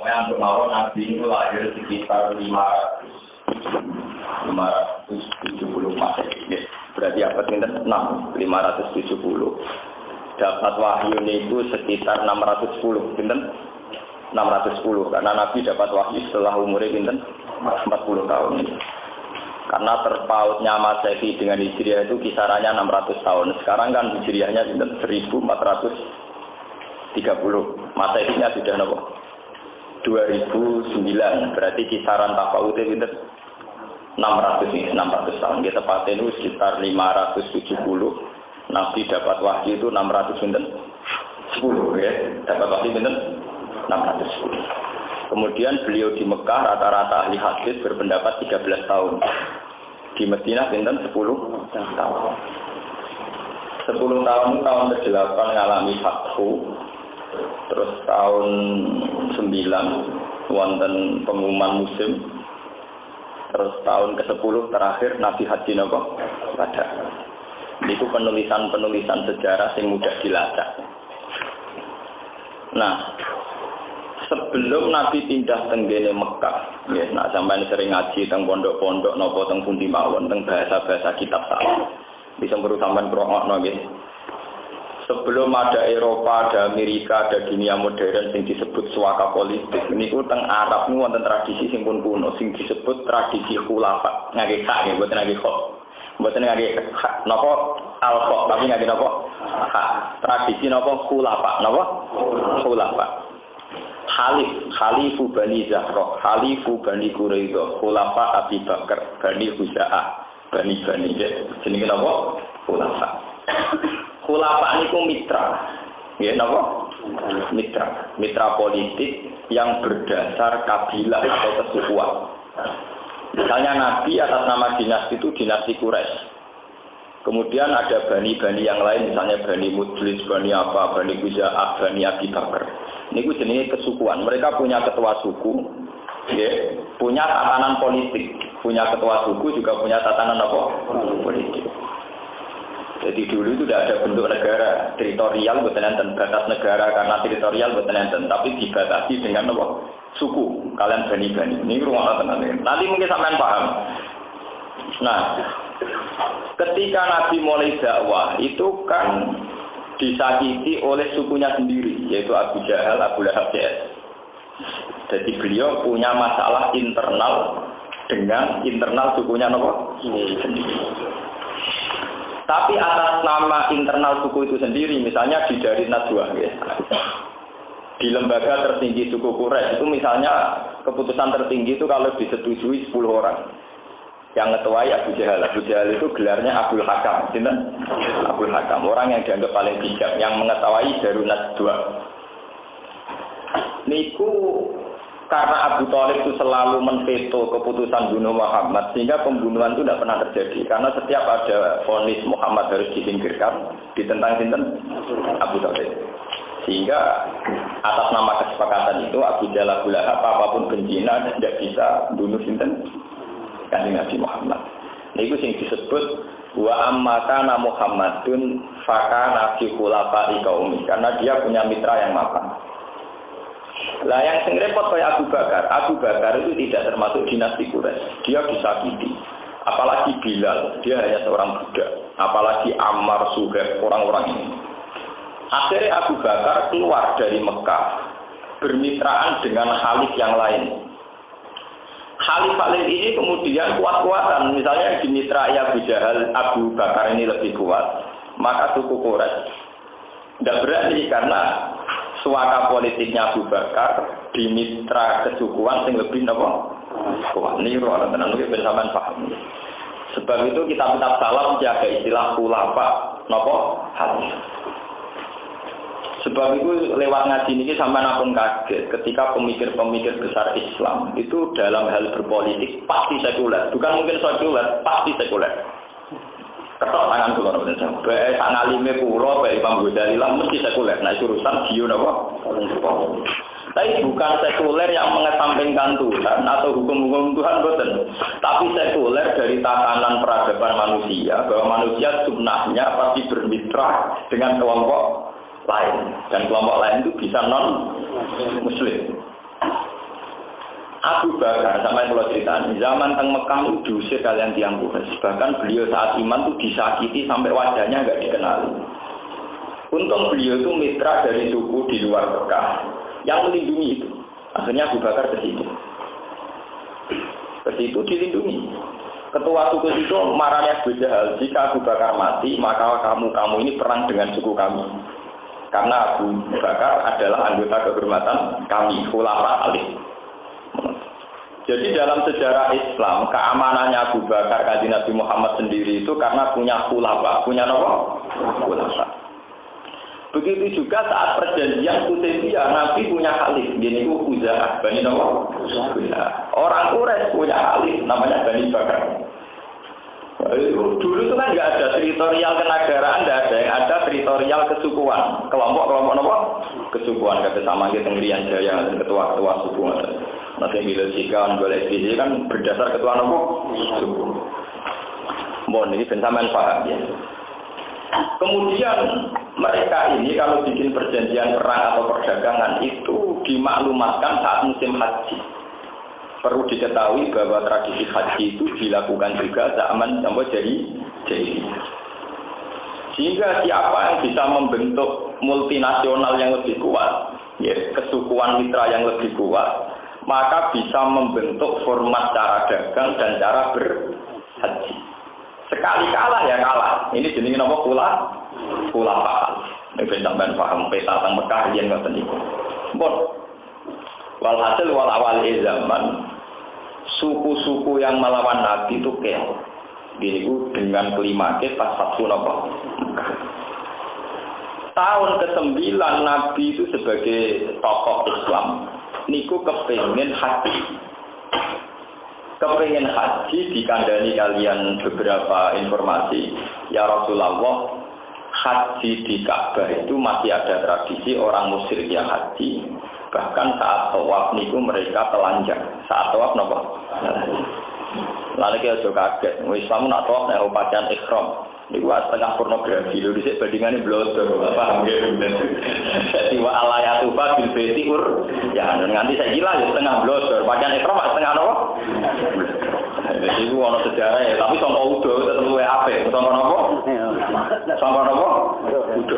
Yang kemarin Nabi itu lahir sekitar 570 Masehi. Berarti abad ke-6, 570. Dapat wahyu itu sekitar 610, pinten? 610 karena Nabi dapat wahyu setelah umurnya pinten? 40 tahun. Karena terpautnya Masehi dengan Hijriah itu kisarannya 600 tahun. Sekarang kan Hijriahnya pinten? 1430. Masehinya sudah berapa? 2009. Berarti kisaran tafautnya pinten? 600 tahun. Kita tepatnya itu sekitar 570. Nabi dapat wahyu itu 610 ya. Dapat wahyu pinten? 610. Kemudian beliau di Mekah rata-rata ahli hadis berpendapat 13 tahun. Di Madinah pinten 10 tahun. 10 tahun ke-8 ngalami fathu. Terus tahun 9 wonten pengumuman musim. Terus tahun ke-10 terakhir Nabi Haji napa? Pada. Itu penulisan-penulisan sejarah yang mudah dilacak. Nah, sebelum Nabi pindah tenggene Mekah, ya, nah sampai sering ngaji teng pondok-pondok napa teng pundi mawon teng bahasa-bahasa kitab salaf. Bisa meru sampean krungokno nggih. Sebelum ada Eropa, ada Amerika, ada dunia modern yang disebut suaka politik. Niku teng Arab niku wonten tradisi sing pun kuno sing disebut tradisi khulafa. Ngake hak nggih mboten ngake kok. Mboten ngake napa al-kok tapi ngake napa hak. Tradisi napa khulafa, napa khulafa. Khalifu Bani Zahra, Khalifu Bani Quraidah, Khulafa Abi Bakar, Bani Huza'ah, Bani jenenge napa? Khulafa. Khulafa niku mitra. Ya napa? Mitra politik yang berdasar kabilah atau kesukuan. Misalnya Nabi atas nama dinasti itu dinasti Quraisy. Kemudian ada bani-bani yang lain, misalnya Bani Mudlis, Bani apa, Bani Huza'ah, Bani Abi Bakar. Ini jenis kesukuan. Mereka punya ketua suku, ya, punya tatanan politik. Punya ketua suku juga punya tatanan apa? Politik. Jadi dulu itu tidak ada bentuk negara, teritorial bukan enten, batas negara karena teritorial bukan enten, tapi dibatasi dengan apa? Suku. Kalian bani-bani. Ini rumah tenang. Nanti mungkin sampean paham. Nah, ketika Nabi mulai dakwah itu kan disakiti oleh sukunya sendiri, yaitu Abu Jahal, Abu Lahab, jadi beliau punya masalah internal dengan internal sukunya sendiri. Tapi atas nama internal suku itu sendiri, misalnya di Dari Najwa, ya, di lembaga tertinggi suku Quraisy itu misalnya keputusan tertinggi itu kalau disetujui 10 orang. Yang ngetuai Abu Jahal. Abu Jahal itu gelarnya Abdul Hakam. Abdul Hakam, orang yang dianggap paling bijak, yang mengetahui Darun Najwa. Niku karena Abu Thalib itu selalu menveto keputusan bunuh Muhammad, sehingga pembunuhan itu tidak pernah terjadi. Karena setiap ada vonis Muhammad harus disingkirkan, ditentang Abu Thalib. Sehingga atas nama kesepakatan itu Abu Jahal, Abu Lahab, apapun bencina tidak bisa bunuh Kanjeng Nabi Muhammad. Niku sing disebut wa amma kana Muhammadun fakana fi khulafa'i qaumi, karena dia punya mitra yang mapan. Lah yang sing repot kayak Abu Bakar. Abu Bakar itu tidak termasuk dinasti Quraisy. Dia disakiti. Apalagi Bilal, dia hanya seorang budak. Apalagi Ammar, Suhaib, orang-orang ini. Akhirnya Abu Bakar keluar dari Mekah bermitraan dengan khalif yang lain. Khalif-khalif ini kemudian kuat-kuatan, misalnya di mitra Abu Jahal, Abu Bakar ini lebih kuat, maka suku Quraisy tidak berani karena suaka politiknya Abu Bakar di mitra kesukuan yang lebih kuat. Ini orang tenang mungkin bersamaan paham. Sebab itu kitab-kitab salaf jaga istilah khulafa hadis. Sebab itu lewat ngaji ini sampai napun kaget ketika pemikir-pemikir besar Islam itu dalam hal berpolitik pasti sekuler, bukan mungkin sekuler, pasti sekuler. Ketok tangan kula nek sampai sak ngalime kula bae Imam Ghazali lah mesti sekuler. Nah itu urusan bio napa? Tapi bukan sekuler yang mengesampingkan Tuhan atau hukum-hukum Tuhan boten. Tapi sekuler dari tatanan peradaban manusia, bahwa manusia sunnahnya pasti bermitra dengan kelompok lain, dan kelompok lain itu bisa non muslim. Abu Bakar, sama yang kalau cerita, zaman teng Mekah itu diusir kalian tiang Quraisy. Bahkan beliau saat iman itu disakiti sampai wajahnya nggak dikenali. Untung beliau itu mitra dari suku di luar Mekah yang melindungi itu. Akhirnya Abu Bakar ke situ. Ke situ dilindungi. Ketua suku itu marahnya Abu Jahal, jika Abu Bakar mati, maka kamu ini perang dengan suku kami. Karena Abu Bakar adalah anggota kehormatan kami, khulafa alih. Jadi dalam sejarah Islam, keamanannya Abu Bakar kanjeng Nabi Muhammad sendiri itu karena punya khulafa, punya apa? Khulafa. Begitu juga saat perjanjian Hudaybiyah, Nabi punya khalif, ini Khuza'ah, Bani apa? Orang Quraisy punya khalif, namanya Bani Bakar. Dulu itu kan nggak ada teritorial kenegaraan, nggak ada, yang ada teritorial kesukuan, kelompok-kelompok apa? Kesukuan, kata sama kita Ngerian Jaya, ketua-ketua suku. Nanti bila sikan, boleh sih kan berdasar ketua apa? Suku. Mohon ini pensamaan paham ya. Kemudian mereka ini kalau bikin perjanjian perang atau perdagangan itu dimaklumatkan saat musim haji. Perlu diketahui bahwa tradisi haji itu dilakukan juga zaman sampai jadi. Sehingga siapa yang bisa membentuk multinasional yang lebih kuat, ya, kesukuan mitra yang lebih kuat, maka bisa membentuk format cara dagang dan cara berhaji. Sekali kalah ya kalah. Ini jenis apa pula paham. Ini sampai paham peta tentang Mekah yang nggak penting. Bon, walhasil awal zaman suku-suku yang melawan Nabi itu keok. Gini dengan kelima pas Fathu Mekah. Tahun ke-9 Nabi itu sebagai tokoh Islam, niku kepengen haji. Kepengen haji dikandani kalian beberapa informasi. Ya Rasulullah, haji di Ka'bah itu masih ada tradisi orang musyrik yang haji. Bahkan saat tawaf niku mereka telanjang. Saat tawaf napa? Lalu kita juga kaget. Islam nak tawaf nek pakaian ihram. Niku setengah pornografi lho dhisik bandingane blodor. Paham ya? Jadi wa alayatu fa bil baiti ya nganti saya gila ya setengah blodor. Pakaian ihram setengah napa? Jadi itu ono sejarah ya, tapi sangka udo tetep luwe apik. Sangka napa? Sangka napa? Udo.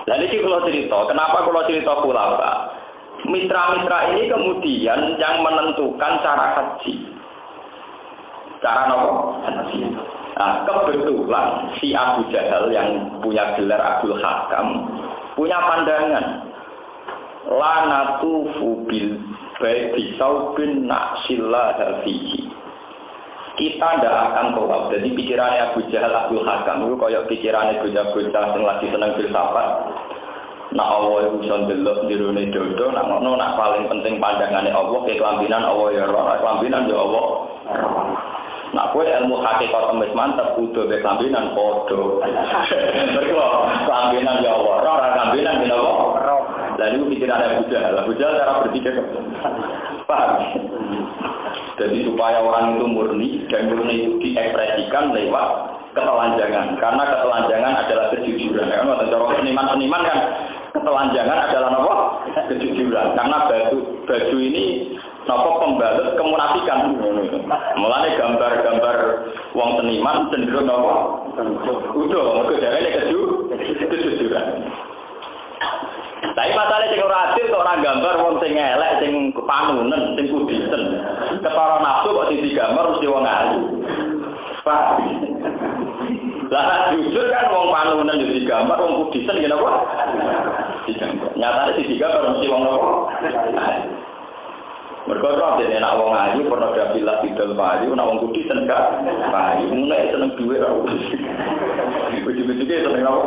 Lalu ini kalau cerita, kenapa kalau cerita khulafa? Mitra-mitra ini kemudian yang menentukan cara haji. Cara apa? Haji. Nah, kebetulan si Abu Jahal yang punya gelar Abdul Hakam punya pandangan. Lanatu fubil baiti saubin naksillah fihi. Kita tidak akan tawaf. Jadi pikirannya Abu Jahal Abdul Hakam itu kayak pikirannya bocah-bocah yang lagi senang filsafat. Nak Allah itu bisa delok dirune dodo, nak paling penting pandangannya Allah ke kelambinan Allah ya roh, kelambinan ya Allah. Nak kowe ilmu hakikat temes mantep kudu be kelambinan padha. Mergo kelambinan ya Allah, roh kelambinan ya Allah. Lalu pikirannya Abu Jahal cara berpikir paham. Jadi supaya orang itu murni dan murni itu diekspresikan lewat ketelanjangan. Karena ketelanjangan adalah kejujuran. Karena seniman kan ketelanjangan adalah apa? Kejujuran. Karena baju ini apa pembalut kemunafikan. Mulanya gambar-gambar wong seniman cenderung apa? Udah, mereka ini kejujuran. Tapi masalahnya sing ora adil kok ora gambar wong sing elek, sing panunen, sing kudisen. Ketara nafsu kok digambar mesti wong ayu. Pak. Lah jujur kan wong panunen yo digambar, wong kudisen ngene apa? Digambar. Nyatane digambar mesti wong apa? Mergo ora dene nek wong ayu pornografi lah didol ayu, nek wong kudisen gak ayu. Mulai seneng duwe ora. Begitu-begitu seneng apa?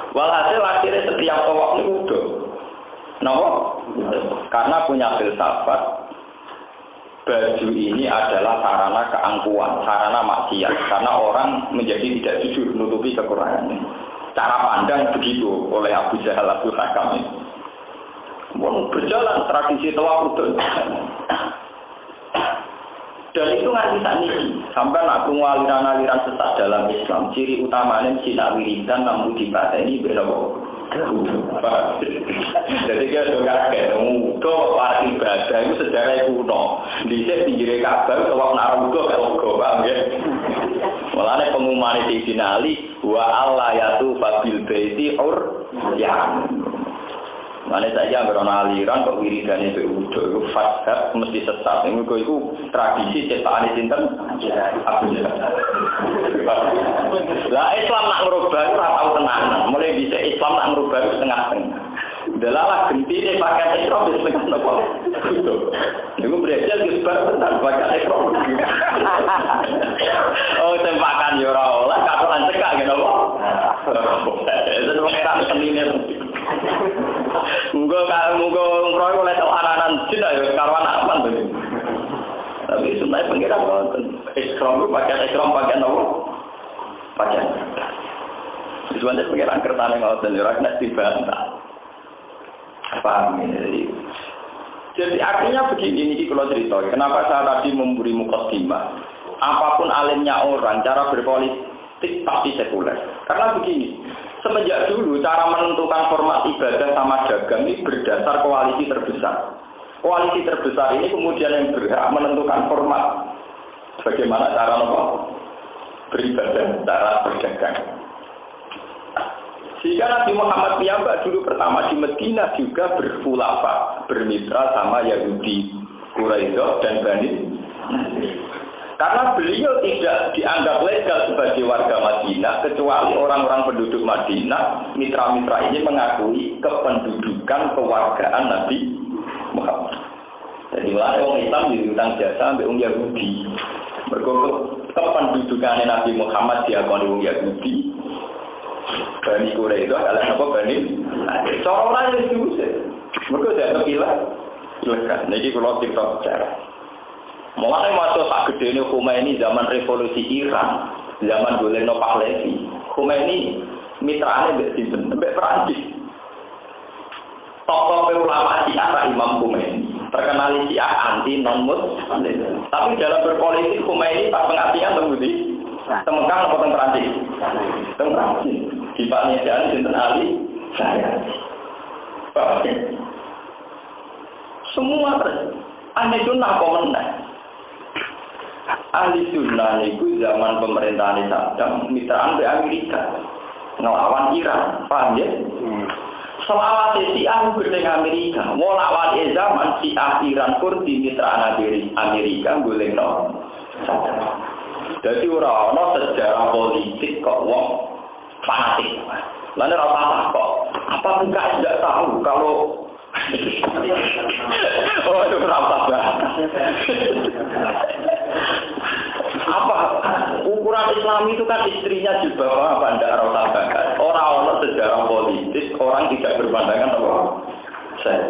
Walhasil akhirnya setiap tawaf itu udah. Kenapa? Karena punya filsafat baju ini adalah sarana keangkuhan, sarana maksiat. Karena orang menjadi tidak jujur, menutupi kekurangannya. Cara pandang begitu oleh Abu Jahal Abdul Hakam ini. Berjalan tradisi tawaf itu. Dan itu nggak bisa nih, sampai nak aliran-aliran sesat dalam Islam. Ciri utamanya Cina wiridan namun dipateni berapa? Jadi dia sudah kaget, mudo para ibadah itu sejarah kuno. Di sini pinggir Ka'bah, kalau nak mudo kalau go, paham ya? Mulanya pengumuman di finali, wa Allah yatu fabil baiti ya. Mana saja berona aliran kok wiridan itu udah fasad mesti sesat. Itu tradisi cetakan sinten. Lah Islam nak merubah itu tahu tenanan. Mulai bisa Islam nak merubah itu setengah-setengah. Delalah gentine pakai ekrom di setengah nopo. Itu berarti disebut tentang pakai ekrom. Oh tempakan yo ora oleh katoran cekak gitu loh. Itu mengira senine. Muga ngroy oleh anak-anak jin ayo karo anak aman to. Tapi sebenarnya pengira wonten. Ekrom pakai nopo? Pakai. Sebenarnya pengiran kertane ngoten yo ora kena dibantah. Paham ini. Jadi artinya begini ini kalau cerita. Kenapa saya tadi memberi mukadimah? Apapun alimnya orang, cara berpolitik pasti sekuler. Karena begini, semenjak dulu cara menentukan format ibadah sama dagang ini berdasar koalisi terbesar. Koalisi terbesar ini kemudian yang berhak menentukan format bagaimana cara beribadah, cara berdagang. Sehingga Nabi Muhammad piyambak dulu pertama di Madinah juga berkhulafa, bermitra sama Yahudi, Quraisyah dan Bani. Karena beliau tidak dianggap legal sebagai warga Madinah kecuali orang-orang penduduk Madinah, mitra-mitra ini mengakui kependudukan kewargaan Nabi Muhammad. Jadi orang Islam diutang jasa sampai orang Yahudi. Berkumpul kependudukan Nabi Muhammad diakoni orang Yahudi. Bani Quraisy itu adalah apa Bani? Seorang yang diusir. Mereka tidak terpilah. Ilegal. Jadi kalau kita bicara, mulai masuk tak gede ini Khomeini zaman revolusi Iran, zaman Goleno Pahlavi. Khomeini mitranya sampai Perancis. Tokoh ulama Syiah Imam Khomeini terkenal Syiah anti non-Muslim. Tapi dalam berpolitik Khomeini tak pengertian terbukti. Temengkang atau Perancis? Perancis. Di Pak Nidan, Sinten Ali, saya. Semua ahli sunnah komentar. Ahli sunnah itu zaman pemerintahan Saddam mitraan di Amerika ngelawan Iran, paham ya? Selawat Syiah dengan Amerika, mau lawan zaman Syiah Iran Kurdi mitraan Amerika boleh no. Jadi orang sejarah politik kok wong fanatik. Lalu rasa kok apa enggak tidak tahu kalau oh itu kenapa apa ukuran Islam itu kan istrinya jilbab apa enggak rasa banget. Orang sejarah politik orang tidak berpandangan apa saya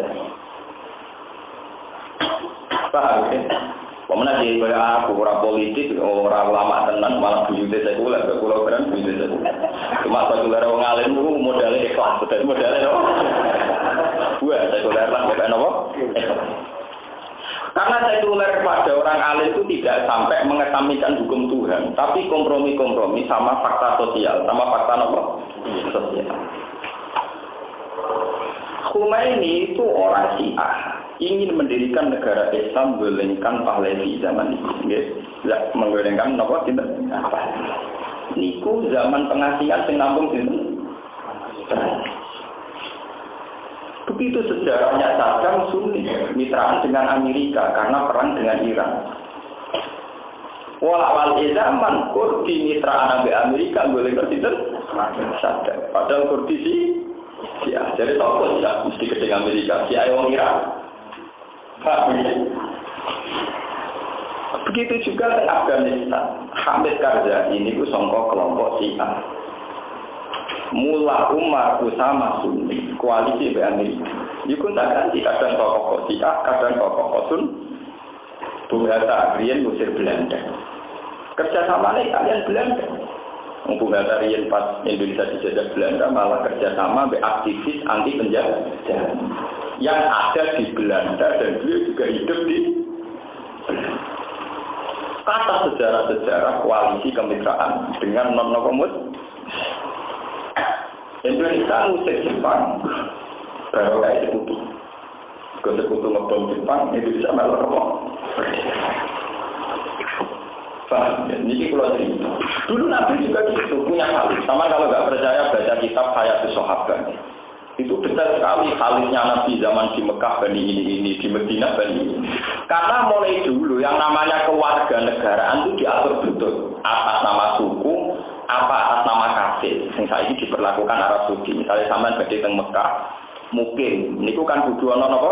paham ya? Pemenang jadi kayak aku, orang politik, orang ulama tenan, malah bujute sekuler, pulau keren bujute sekuler. Cuma sekuler orang alim itu modalnya ikhlas, modalnya apa? Buat sekuler lah, bukan apa? Karena sekuler kepada orang alim itu tidak sampai mengesampingkan hukum Tuhan, tapi kompromi-kompromi sama fakta sosial, sama fakta apa? Sosial. Khomeini itu orang Syiah. Ingin mendirikan negara Islam menggolengkan Pahlavi zaman itu, menggolengkan apa kita? Niku zaman pengasingan sing nampung itu. Begitu sejarahnya Saddam Sunni mitraan dengan Amerika karena perang dengan Iran. Awal zaman Kurdi mitraan dengan Amerika menggolengkan itu Saddam. Padahal Kurdi sih, ya jadi tahu tidak mesti ke Amerika, si ayam Iran. Begitu juga di Afghanistan, Hamid Karzai ini ku songkok kelompok Syiah. Mullah Umar Usama Sunni, koalisi di Amerika. Itu tak ganti kadang tokoh Syiah, kadang tokoh Sun. Bung Hatta Rian musir Belanda. Kerjasama nih kalian Belanda. Bung Hatta Rian pas Indonesia dijajah Belanda malah kerjasama dengan aktivis anti penjajah yang ada di Belanda dan beliau juga hidup di Belanda. Kata sejarah-sejarah koalisi kemitraan dengan non-komus. Indonesia musik Jepang baru kayak sekutu. Kalau sekutu ngebom Jepang, Indonesia malah apa? Paham ya? Ini kalau cerita. Dulu Nabi juga gitu, punya Khalid. Sama kalau nggak percaya baca kitab Hayatus Sahabat. Itu detail sekali Khalidnya Nabi zaman di Mekah, Bani ini, di Medina, Bani ini. Karena mulai dulu yang namanya kewarganegaraan itu diatur betul. Atas nama suku, apa atas nama kafir. Yang saya ini diperlakukan Arab Saudi. Misalnya sampean badhe teng Mekah, mungkin niku kan kudu ana napa?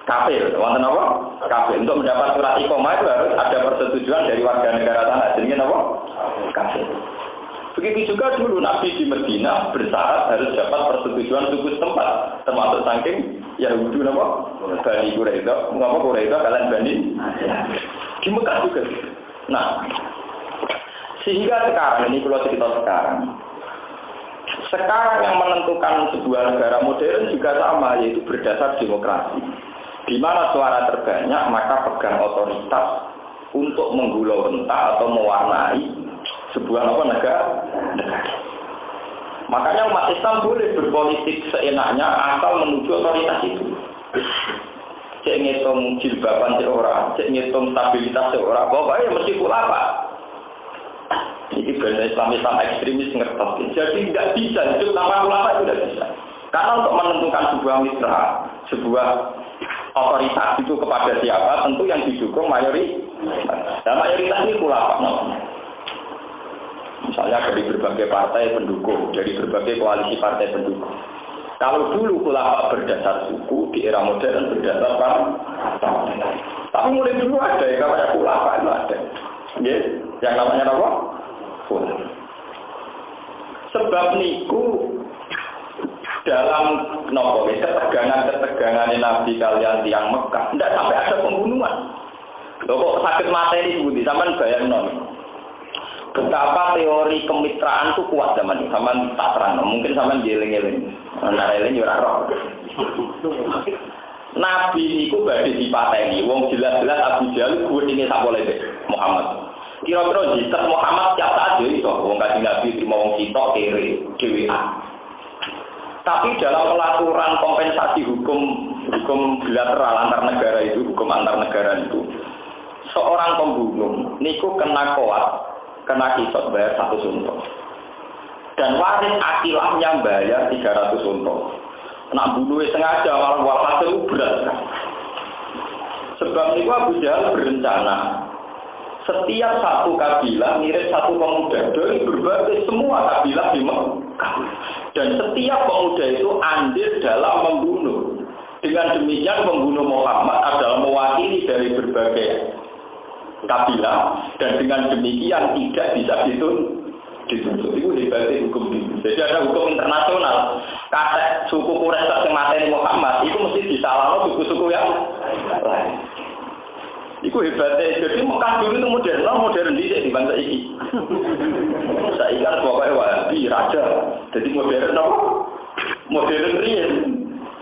Kafir, wonten apa? Kafir. Untuk mendapat surat iqamah itu harus ada persetujuan dari warga negara sana. Jadi apa? Kafir. Begitu juga dulu Nabi di Medina bersyarat harus dapat persetujuan suku setempat, termasuk saking Yahudi apa? Bani Quraidah, ngapa Quraidah kalian Bani? Di Mekah juga. Nah, sehingga sekarang ini kalau cerita sekarang yang menentukan sebuah negara modern juga sama, yaitu berdasar demokrasi. Di mana suara terbanyak maka pegang otoritas untuk menggulau rentah atau mewarnai sebuah negara. Makanya umat Islam boleh berpolitik seenaknya asal menuju otoritas itu. Cek ngitung jilbaban seorang, cek ngitung stabilitas seorang, pokoknya mesti ulama. Ini bahasa Islam ekstremis ngerti. Jadi tidak bisa, itu nama ulama itu tidak bisa. Karena untuk menentukan sebuah mitra, sebuah otoritas itu kepada siapa, tentu yang didukung mayoritas. Dan mayoritas ini ulama namanya. Misalnya dari berbagai partai pendukung, dari berbagai koalisi partai pendukung. Kalau dulu ulama berdasar suku, di era modern berdasar partai. Tapi mulai dulu ada yang namanya ulama itu ada. Ya, yang namanya apa? Ulama. Sebab niku dalam ketegangan Nabi kalian tiang Mekah, tidak sampai ada pembunuhan. Kok sakit materi budi, sampean bayangno. Betapa teori kemitraan itu kuat zaman ini, zaman tak terang. Mungkin zaman jeling-jeling, nareling ora roh. Nabi itu badhe dipateni, wong jelas-jelas Abu Jahal gudine sak boleh Muhammad. Kira-kira jitat Muhammad tiap saat itu, wong kanjeng Nabi terima wong sitok kere, DWA. Tapi dalam pelaturan kompensasi hukum bilateral antar negara itu, hukum antar negara itu, seorang pembunuh niku kena koat, kena kisot bayar 1 unta. Dan waris akilahnya bayar 300 unta. Nak bunuh sengaja malah walhasil berat kan. Sebab itu Abu Jahal berencana setiap satu kabilah ngirim satu pemuda dari berbagai semua kabilah di Mekah. Dan setiap pemuda itu andil dalam membunuh. Dengan demikian pembunuh Muhammad adalah mewakili dari berbagai kabilah, dan dengan demikian tidak bisa dituntut. Itu hebatnya hukum itu. Jadi ada hukum internasional. Kata suku Quraisy yang mateni Muhammad itu mesti disalahkan suku-suku yang lain. Itu hebatnya. Jadi Mekah dulu itu modern di bangsa ini. Saya ingat pokoknya Wahabi raja. Jadi modern apa? Modern real.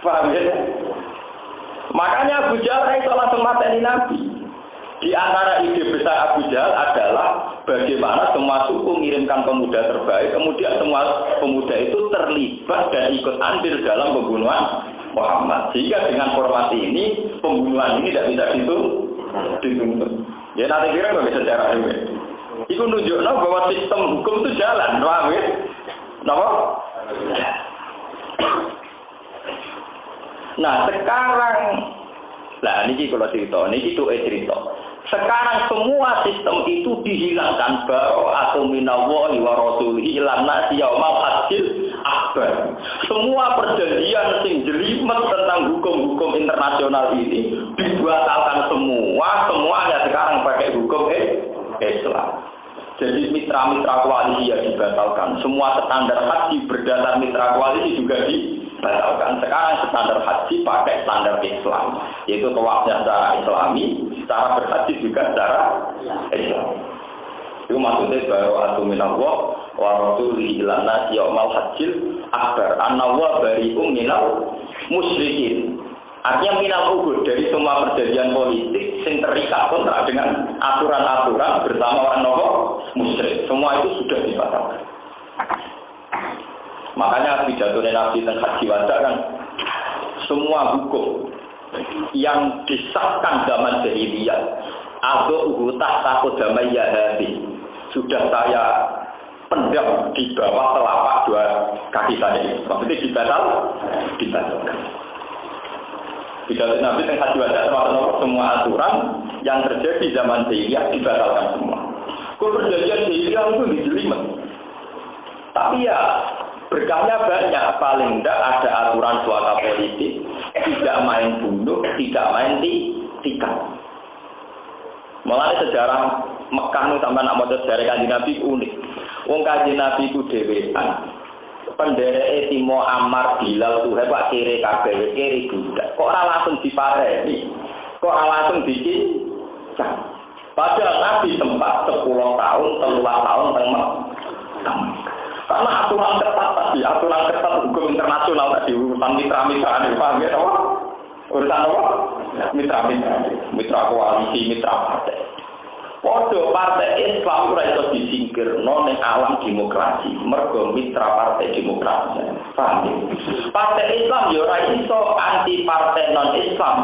Paham ya? Makanya Abu Jahal itu langsung mateni Nabi. Di antara ide besar Abu Jahal adalah bagaimana semua suku mengirimkan pemuda terbaik, kemudian semua pemuda itu terlibat dan ikut andil dalam pembunuhan Muhammad. Sehingga dengan formasi ini, pembunuhan ini tidak bisa dituntut. Ya nanti kira nggak bisa secara ini. Itu nunjukkan bahwa sistem hukum itu jalan, paham ya? Kenapa? Nah sekarang, nah ini kalau cerita, ini itu cerita. Sekarang semua sistem itu dihilangkan atau minallahi wa rasulihi lan nasi yaumal hajjil akbar. Semua perjanjian sing jelimet tentang hukum-hukum internasional ini dibatalkan semuanya sekarang pakai hukum Islam. Jadi mitra-mitra koalisi ya dibatalkan. Semua standar haji berdasar mitra koalisi juga dibatalkan. Sekarang standar haji pakai standar Islam, yaitu tawafnya secara Islami, secara berhaji juga secara Islam. Itu maksudnya baru atuminallah wa rasulihi lan nasi yaumal hajjil akbar annallahu bari'um minal musyrikin. Artinya minal ubud dari semua perjanjian politik yang terikat kontrak dengan aturan-aturan bersama orang musyrik. Semua itu sudah dibatalkan. Makanya pidato Nabi tentang haji wada kan semua hukum yang disahkan zaman jahiliyah atau utah takut zaman Yahudi sudah saya pendam di bawah telapak dua kaki saya ini. Maksudnya dibatalkan. Pidato Nabi tentang haji wada semua aturan yang terjadi zaman jahiliyah dibatalkan semua. Kalau perjanjian jahiliyah itu dijelimet. Tapi ya berkahnya banyak, paling tidak ada aturan suaka politik, tidak main bunuh, tidak main tikar. Mulai sejarah Mekah itu sampai nak mau sejarah Kanjeng Nabi unik. Wong Kanjeng Nabi itu dewean. Pendereke Timo Ammar Bilal tuh Pak kiri kabeh, kiri budak. Kok ora langsung dipareni? Kok ora langsung dicincang? Padahal Nabi sempat 10 tahun, 13 tahun tengah. Karena aturan ketat tadi, aturan ketat hukum internasional tadi, urusan mitra-mitra, paham ya, apa? Urusan apa? Mitra koalisi, mitra partai. Podo partai Islam ora iso disingkirno ning alam demokrasi, mergo mitra partai demokrasi. Paham ya? Partai Islam yo ora iso anti partai non-Islam,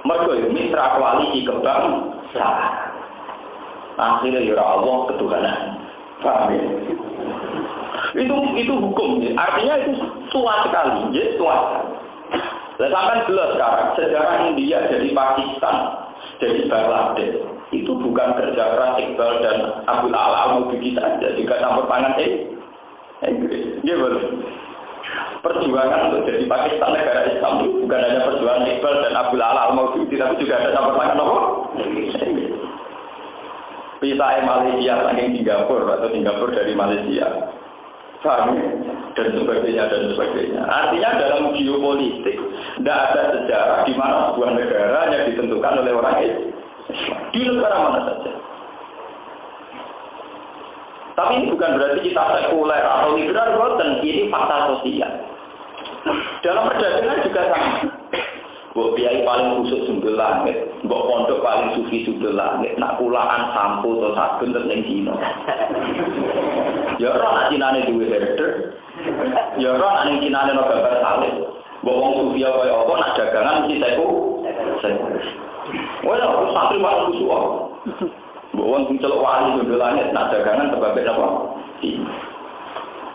mergo mitra koalisi kebangsaan. Akhirnya ya Allah ketuhanan. Paham ya? Itu hukum, ya. Artinya itu tua sekali, ya tua. Sampai jelas sekarang sejarah India jadi Pakistan, jadi Bangladesh itu bukan kerja keras Iqbal dan Abdul Ala Al-Maududi saja, juga campur tangan Inggris. Ya betul. Perjuangan untuk jadi Pakistan negara Islam itu bukan hanya perjuangan Iqbal dan Abdul Ala Al-Maududi, tapi juga ada campur tangan apa? Pisah Malaysia saking Singapura atau Singapura dari Malaysia. Dan sebagainya. Artinya dalam geopolitik tidak ada sejarah di mana sebuah negara yang ditentukan oleh orang Islam di negara mana saja. Tapi ini bukan berarti kita sekuler atau liberal, dan ini fakta sosial. Dalam perdagangan juga sama. Mbok biayai paling kusuk sundul langit, mbok pondok paling sufi sundul langit, nak pulaan sampo atau sabun terus Cina. Ya ora nak Cinane duwe herder. Ya ora nak ning Cinane ono gambar salib. Mbok wong sufi kaya apa nak dagangan mesti seku. Wala santri wae kusuk. Mbok wong sing celuk wali sundul langit nak dagangan sebab apa?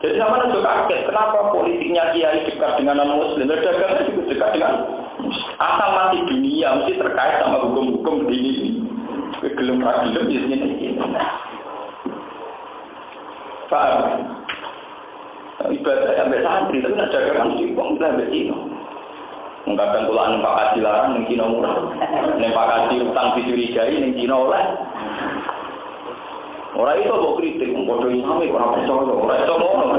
Jadi sama juga kaget, kenapa politiknya kiai dekat dengan non-muslim, dagangan juga dekat dengan asal masih dunia, mesti terkait sama hukum-hukum ini. Gelem ragilem biasanya ini. Paham? Ibadah sampai santri, tapi nak dagangan mesti uang kita sampai Cina. Mengatakan tulaan Pak Kaji larang, yang Cina murah. Pak Kaji utang dicurigai, yang Cina oleh. Orang itu kok kritik, bodoh imam itu orang percaya, orang itu mau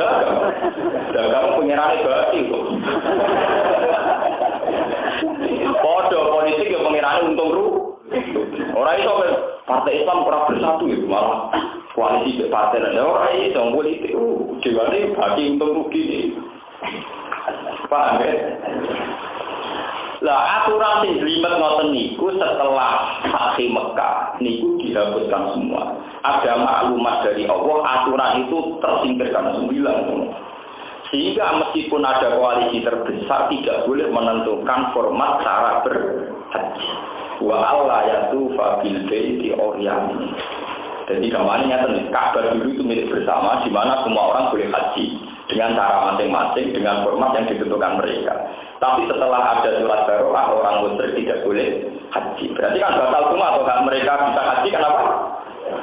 dagang penyerane berarti kok. Bodoh politik yang penyerane untung rugi. Orang itu partai Islam kurang bersatu itu malah koalisi partai dan orang itu politik juga nih bagi untung rugi nih. Paham ya? Lah aturan sing limet ngoten niku setelah Fatih Mekah niku dihapuskan semua. Ada maklumat dari Allah, aturan itu tersingkirkan semua. Sehingga meskipun ada koalisi terbesar tidak boleh menentukan format cara berhaji. Wa Allah yatu fabil baiti oryan. Jadi gambarnya Ka'bah dulu itu milik bersama, di mana semua orang boleh haji dengan cara masing-masing, dengan format yang ditentukan mereka. Tapi setelah ada surat baroah, orang musyrik tidak boleh haji. Berarti kan batal semua atau kan mereka bisa haji, kenapa?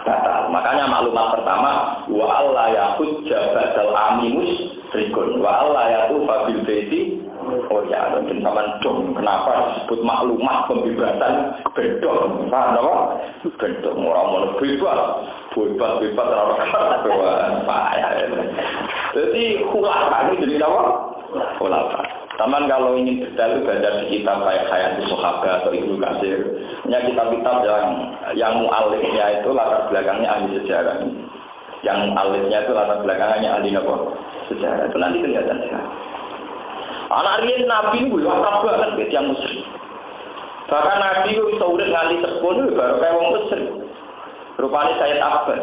Batal. Makanya maklumat pertama, wa alla yahujja ba'dal aminus rikun, wa alla yatufa bil baiti oryan. Dan sama dong, kenapa disebut maklumat pembebasan bedong? Paham apa? Bedong orang bebas orang payah. Jadi khulafah ini jadi apa? Khulafah. Taman kalau ingin detail itu baca di kitab kayak Hayatus Sahabat atau Ibnu Katsir. Punya kitab-kitab yang mu'alifnya itu latar belakangnya ahli sejarah. Yang mu'alifnya itu latar belakangnya ahli sejarah. Itu nanti kelihatan ya. Anak riyen Nabi itu lengkap banget yang musyrik. Bahkan Nabi itu bisa urip nganti sepuluh baru kayak wong musyrik. Rupanya Sayyid Abbas.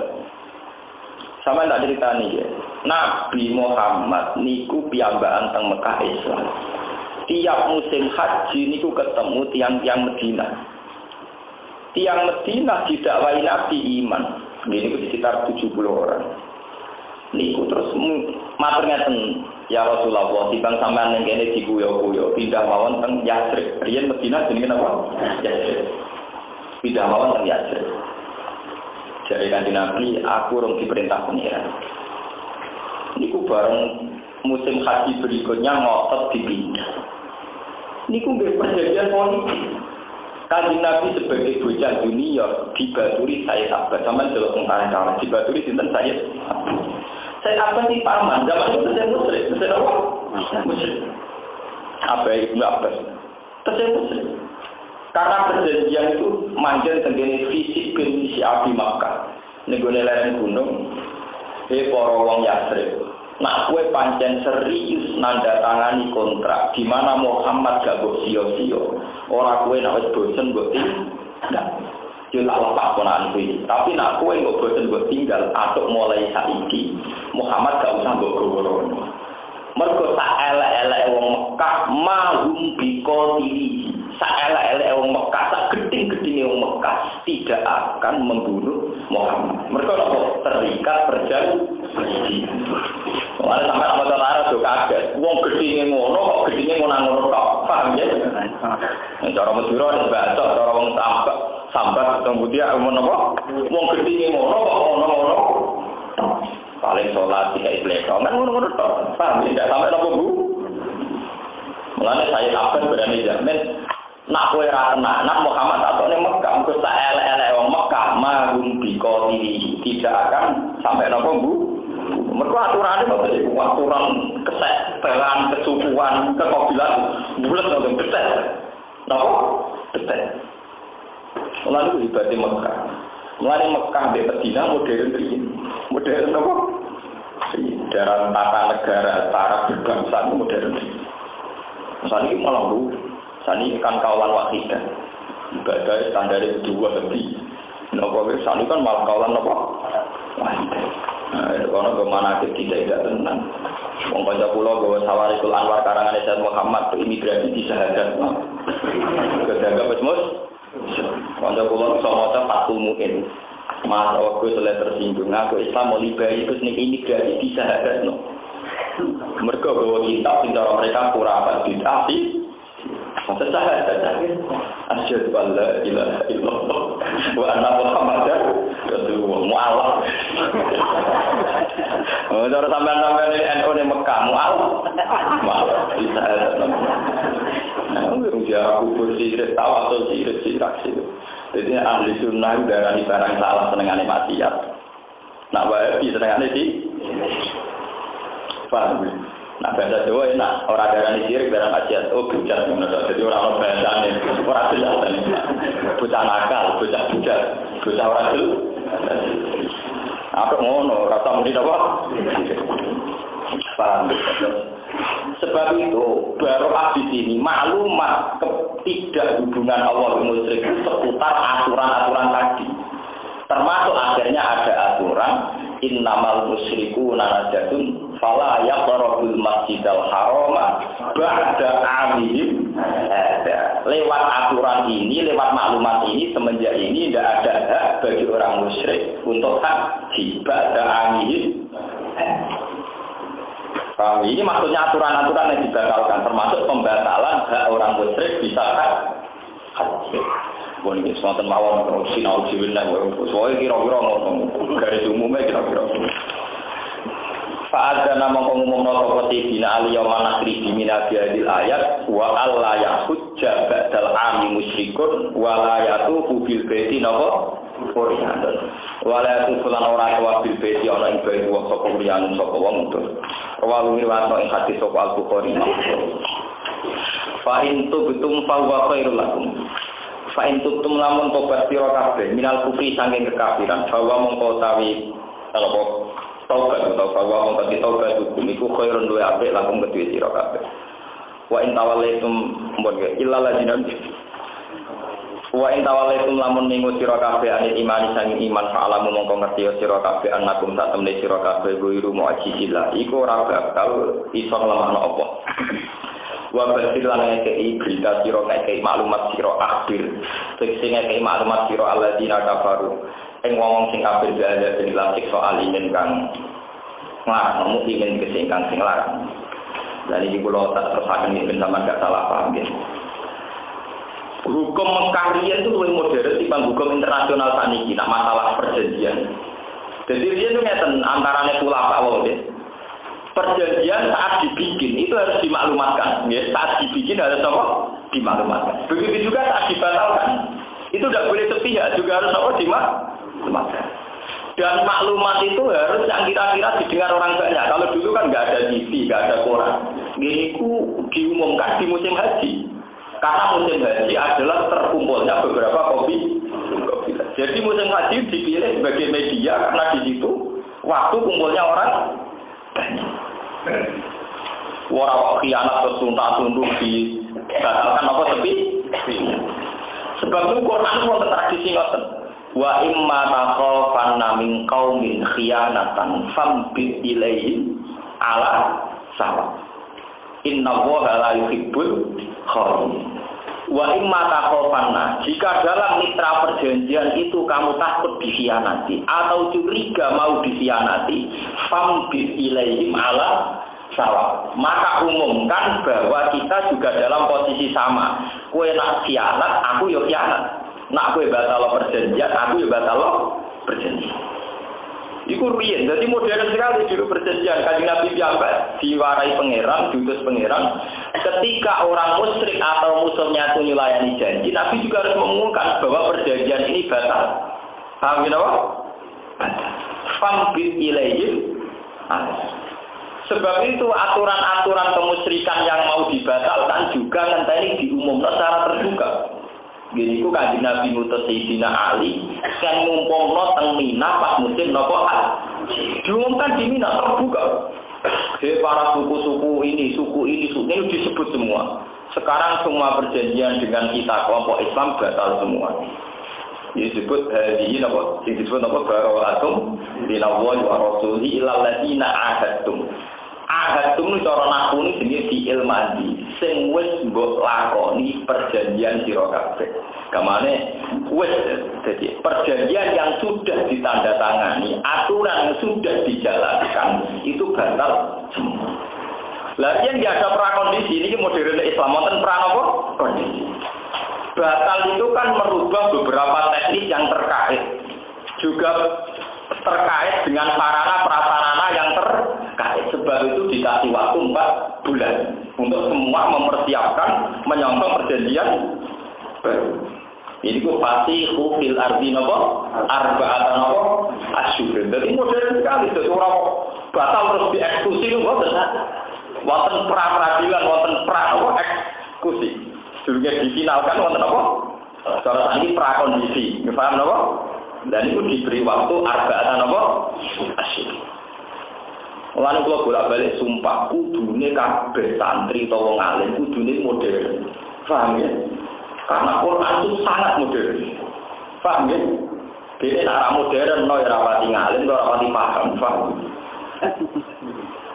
Sama tak ceritani ya. Nabi Muhammad niku piyambakan teng Mekah Islam. Tiap musim haji niku ketemu tiang-tiang Medina. Tiang Medina didakwai Nabi iman. Ini sekitar 70 orang. Niku terus matur ngeten, ya Rasulullah, timbang sampean ning kene diguyu-guyu, pindah mawon teng Yatsrib. Riyen Medina jenenge napa? Yatsrib. Pindah mawon teng Yatsrib. Jadi kanjeng Nabi, aku rong diperintah pengiran. Niku bareng musim haji berikutnya ngotot dipindah. Niku nggih perjanjian politik. Kanjeng Nabi sebagai bocah dunia dibaturi saya sahabat sama delok tentara dibaturi sinten saya apa sih paman zaman itu saya musyrik saya apa musyrik apa Ibnu Abbas saya musyrik karena perjanjian itu manjen tenggene fisik bin misi Abi Makkah nenggone lereng gunung para wong Yatsrib nak kowe pancen serius nanda tangani kontrak di mana Muhammad gak mbok sio-sio ora kowe nek wis bosen mbok tinggal jelas lepas ponakan kuwi tapi nak kowe mbok bosen mbok tinggal atuk mulai saiki Muhammad gak usah mbok goworono mergo sak elek-elek wong Mekah mahum biqatili sak elek-elek wong Mekah sak geding-gedinge wong Mekah tidak akan membunuh Muhammad mergo apa terikat perjanjian Wala sampai apa cara do kaget. Wong gedine ngono kok gedine ngono tok. Paham ya? Cara Madura wis baca cara wong sambat kemudian menapa? Wong gedine ngono kok ngono-ngono. Paling salat iki iso kan ngono-ngono tok. Paham ya? Sampai napa Bu? Mulane saya kapan berani jamin nak kowe ra tenan Muhammad atone Mekah engko sak elek-elek wong Mekah magum biqatili tidak akan sampai napa Bu? Mereka aturannya apa sih? Aturan kesetelan, kesukuan, kekobilan, bulat atau betul. Kenapa? Betul. Lalu ibadah Mekah. Mulai Mekah di Medina modern ini. Modern apa? Dalam tata negara, cara berbangsa modern ini. Misalnya ini malah bu. Misalnya ini kan kaulan wakidah. Ibadah standar itu dua lebih. Kenapa? Misalnya kan malah kaulan apa? Wakidah. Kalau kemana tidak tenang. Wong kanca kula gawa Sawarikul Anwar karangan Sayyid Muhammad ke imigrasi di Sahadat. Kedaga Pesmus. Kanca kula iso maca Fathul Muin. Mas aku selesai tersinggung aku Islam mau liberi terus ning imigrasi di Sahadat. Mergo gawa kitab sing cara mereka kurang bid'ah. Masa Sahadat asyhadu an la ilaha illallah wa anna Muhammadar Rasulullah mu'alaf. Cara sampean-sampean ini NU di Mekah mu'alaf. Mu'alaf bisa ada. Nah, ujar kubur sirik tawasul sirik sirak sirik. Jadi ahli sunnah darani barang salah senengane maksiat. Nak wae senengane di paham. Nah, bahasa Jawa enak, orang darani sirik barang maksiat. Oh, bujat ngono to. Jadi ora ono bahasane, ora jelas tadi. Bocah nakal, bocah bujat, bocah ora jelas. Apa ngono, rasa muni apa? Paham. Sebab itu baru di sini maklumat tidak hubungan Allah dengan musyrik seputar aturan-aturan tadi. Termasuk akhirnya ada aturan innamal musyrikuuna najasun fala yaqrabul masjidal harama ba'da amihim. Lewat aturan ini, lewat maklumat ini, semenjak ini tidak ada hak bagi orang musyrik untuk haji ba'da amihim. Ini maksudnya aturan-aturan yang dibatalkan, termasuk pembatalan hak orang musyrik bisa haji. Bukan ini sematan mawon sinau jiwinlah, soalnya kira-kira ngomong garis umumnya kira-kira. Fa'adha nama ngomong notokoти bina aliyawma nakri bimina biadil ayat wa alla yahujja ba'dal ami musyrikun wa la yatufu bil baiti nopo Qur'an wa la yatufu lan ora wa bil baiti ana ing baiti wa sapa riyanun sapa wong utus rawu riwayato ing hadis sapa Al-Bukhari. Fa in tubtum fa huwa khairul lakum fa in tubtum lamun tobat sira kabeh minal kufri saking kekafiran bahwa mongko tawi apa taubat atau bahwa mongko taubat hukum iku khairun luwe apik lakum kedue sira kabeh wa in tawallaitum mbon illa lajina Wa in tawallaitum lamun minggu sira kabeh anil imani sanging iman fa'alamu mongko ngerti sira kabeh annakum sak temne sira kabeh guiru mu'ajizillah iku ora bakal iso lemahno apa. Wa basir lan ngekei berita sira ngekei maklumat sira akhir sing ngekei maklumat sira alladzina kafaru ing wong sing kafir ada sing lasik soal ingin kang nglarang mukmin sing kang sing larang. Dan iki kula tak terusaken iki sampeyan gak salah paham nggih. Hukum Mekah riyen itu lebih modern dibanding hukum internasional saat ini, nak masalah perjanjian. Jadi riyen itu ngeten antarane ulama wae. Perjanjian saat dibikin itu harus dimaklumatkan, ya. Saat dibikin harus apa? Dimaklumatkan. Begitu juga saat dibatalkan. Itu tidak boleh sepihak, juga harus apa? Dimaklumatkan. Dan maklumat itu harus yang kira-kira didengar orang banyak. Kalau dulu kan nggak ada TV, nggak ada koran. Ini diumumkan di musim haji. Karena musim haji adalah terkumpulnya beberapa kopi. Jadi musim haji dipilih sebagai media karena di situ waktu kumpulnya orang banyak. Orang khianat tersuntak-suntuk dibatalkan apa sepi? Sebab itu Quran itu tradisi ngoten. Wa imma takhafanna min qaumin khianatan fambit ilaihim ala sawa. Innallaha la yuhibbul khawin. Wa imma takhafanna, jika dalam mitra perjanjian itu kamu takut dikhianati atau curiga mau dikhianati, fambit ilaihim ala sawa. Maka umumkan bahwa kita juga dalam posisi sama. Kowe nak khianat, aku yo khianat. Nak kowe batal perjanjian, aku yo batal perjanjian. Iku riyen, jadi modern sekali dulu perjanjian. Kanjeng Nabi piyambak diwarai pangeran, diutus pangeran. Ketika orang musyrik atau musuhnya itu nyulayani janji, Nabi juga harus mengumumkan bahwa perjanjian ini batal. Paham gitu apa? Batal. Fambit ilaihim. Sebab itu aturan-aturan kemusyrikan yang mau dibatalkan juga nanti diumumkan secara terbuka. Gini ku Kanjeng Nabi ngutus Sayyidina Ali kan ngumpulno teng Mina pas musim napa diumumkan di Mina terbuka. Para suku-suku ini disebut semua. Sekarang semua perjanjian dengan kita kelompok Islam batal semua. Disebut hadhihi napa disebut napa barawatum dinallahi wa rasulihi ilal ladina ahadtum. Ahadtum cara naku ini jenenge diilmadi sing wis mbok lakoni perjanjian sira kabeh. Kamane wis dadi perjanjian yang sudah ditandatangani, aturan yang sudah dijalankan itu batal semua. Lah yen nggak ada prakondisi ini modern Islam wonten pra napa? Kondisi. Batal itu kan merubah beberapa teknis yang terkait. Juga terkait dengan sarana prasarana yang terkait. Sebab itu dikasih waktu 4 bulan untuk semua mempersiapkan menyongkong perjanjian baru. Ini ku pasti fil ardi napa arba'atan napa asyhur. Jadi modern sekali itu orang batal terus dieksekusi itu wonten pra peradilan wonten pra napa eksekusi. Juga difinalkan wonten apa? Cara ini pra kondisi. Paham napa? Dan itu diberi waktu arba'atan napa asyhur. Lan kula bolak-balik sumpah kudune kabeh santri utawa wong alim kudune modern. Paham ya? Karena Quran itu sangat modern. Paham ya? Dene nek modern no ya rapati ngalim, ora rapati paham, paham.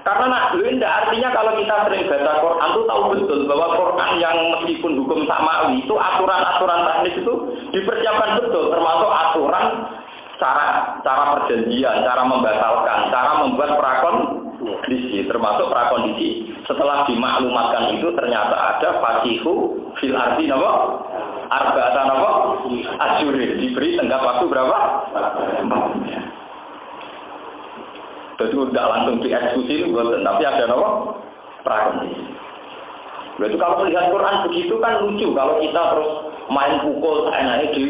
Karena artinya kalau kita sering baca Quran itu tahu betul bahwa Quran yang meskipun hukum samawi itu aturan-aturan teknis itu dipersiapkan betul, termasuk aturan cara perjanjian, cara membatalkan, cara membuat prakondisi, termasuk prakondisi setelah dimaklumatkan itu ternyata ada fasihu fil ardi napa arba'atan napa asyhur diberi tenggat waktu berapa? 4. Jadi tidak langsung dieksekusi tapi ada napa prakondisi. Berarti kalau melihat Quran begitu kan lucu kalau kita terus main pukul enaknya di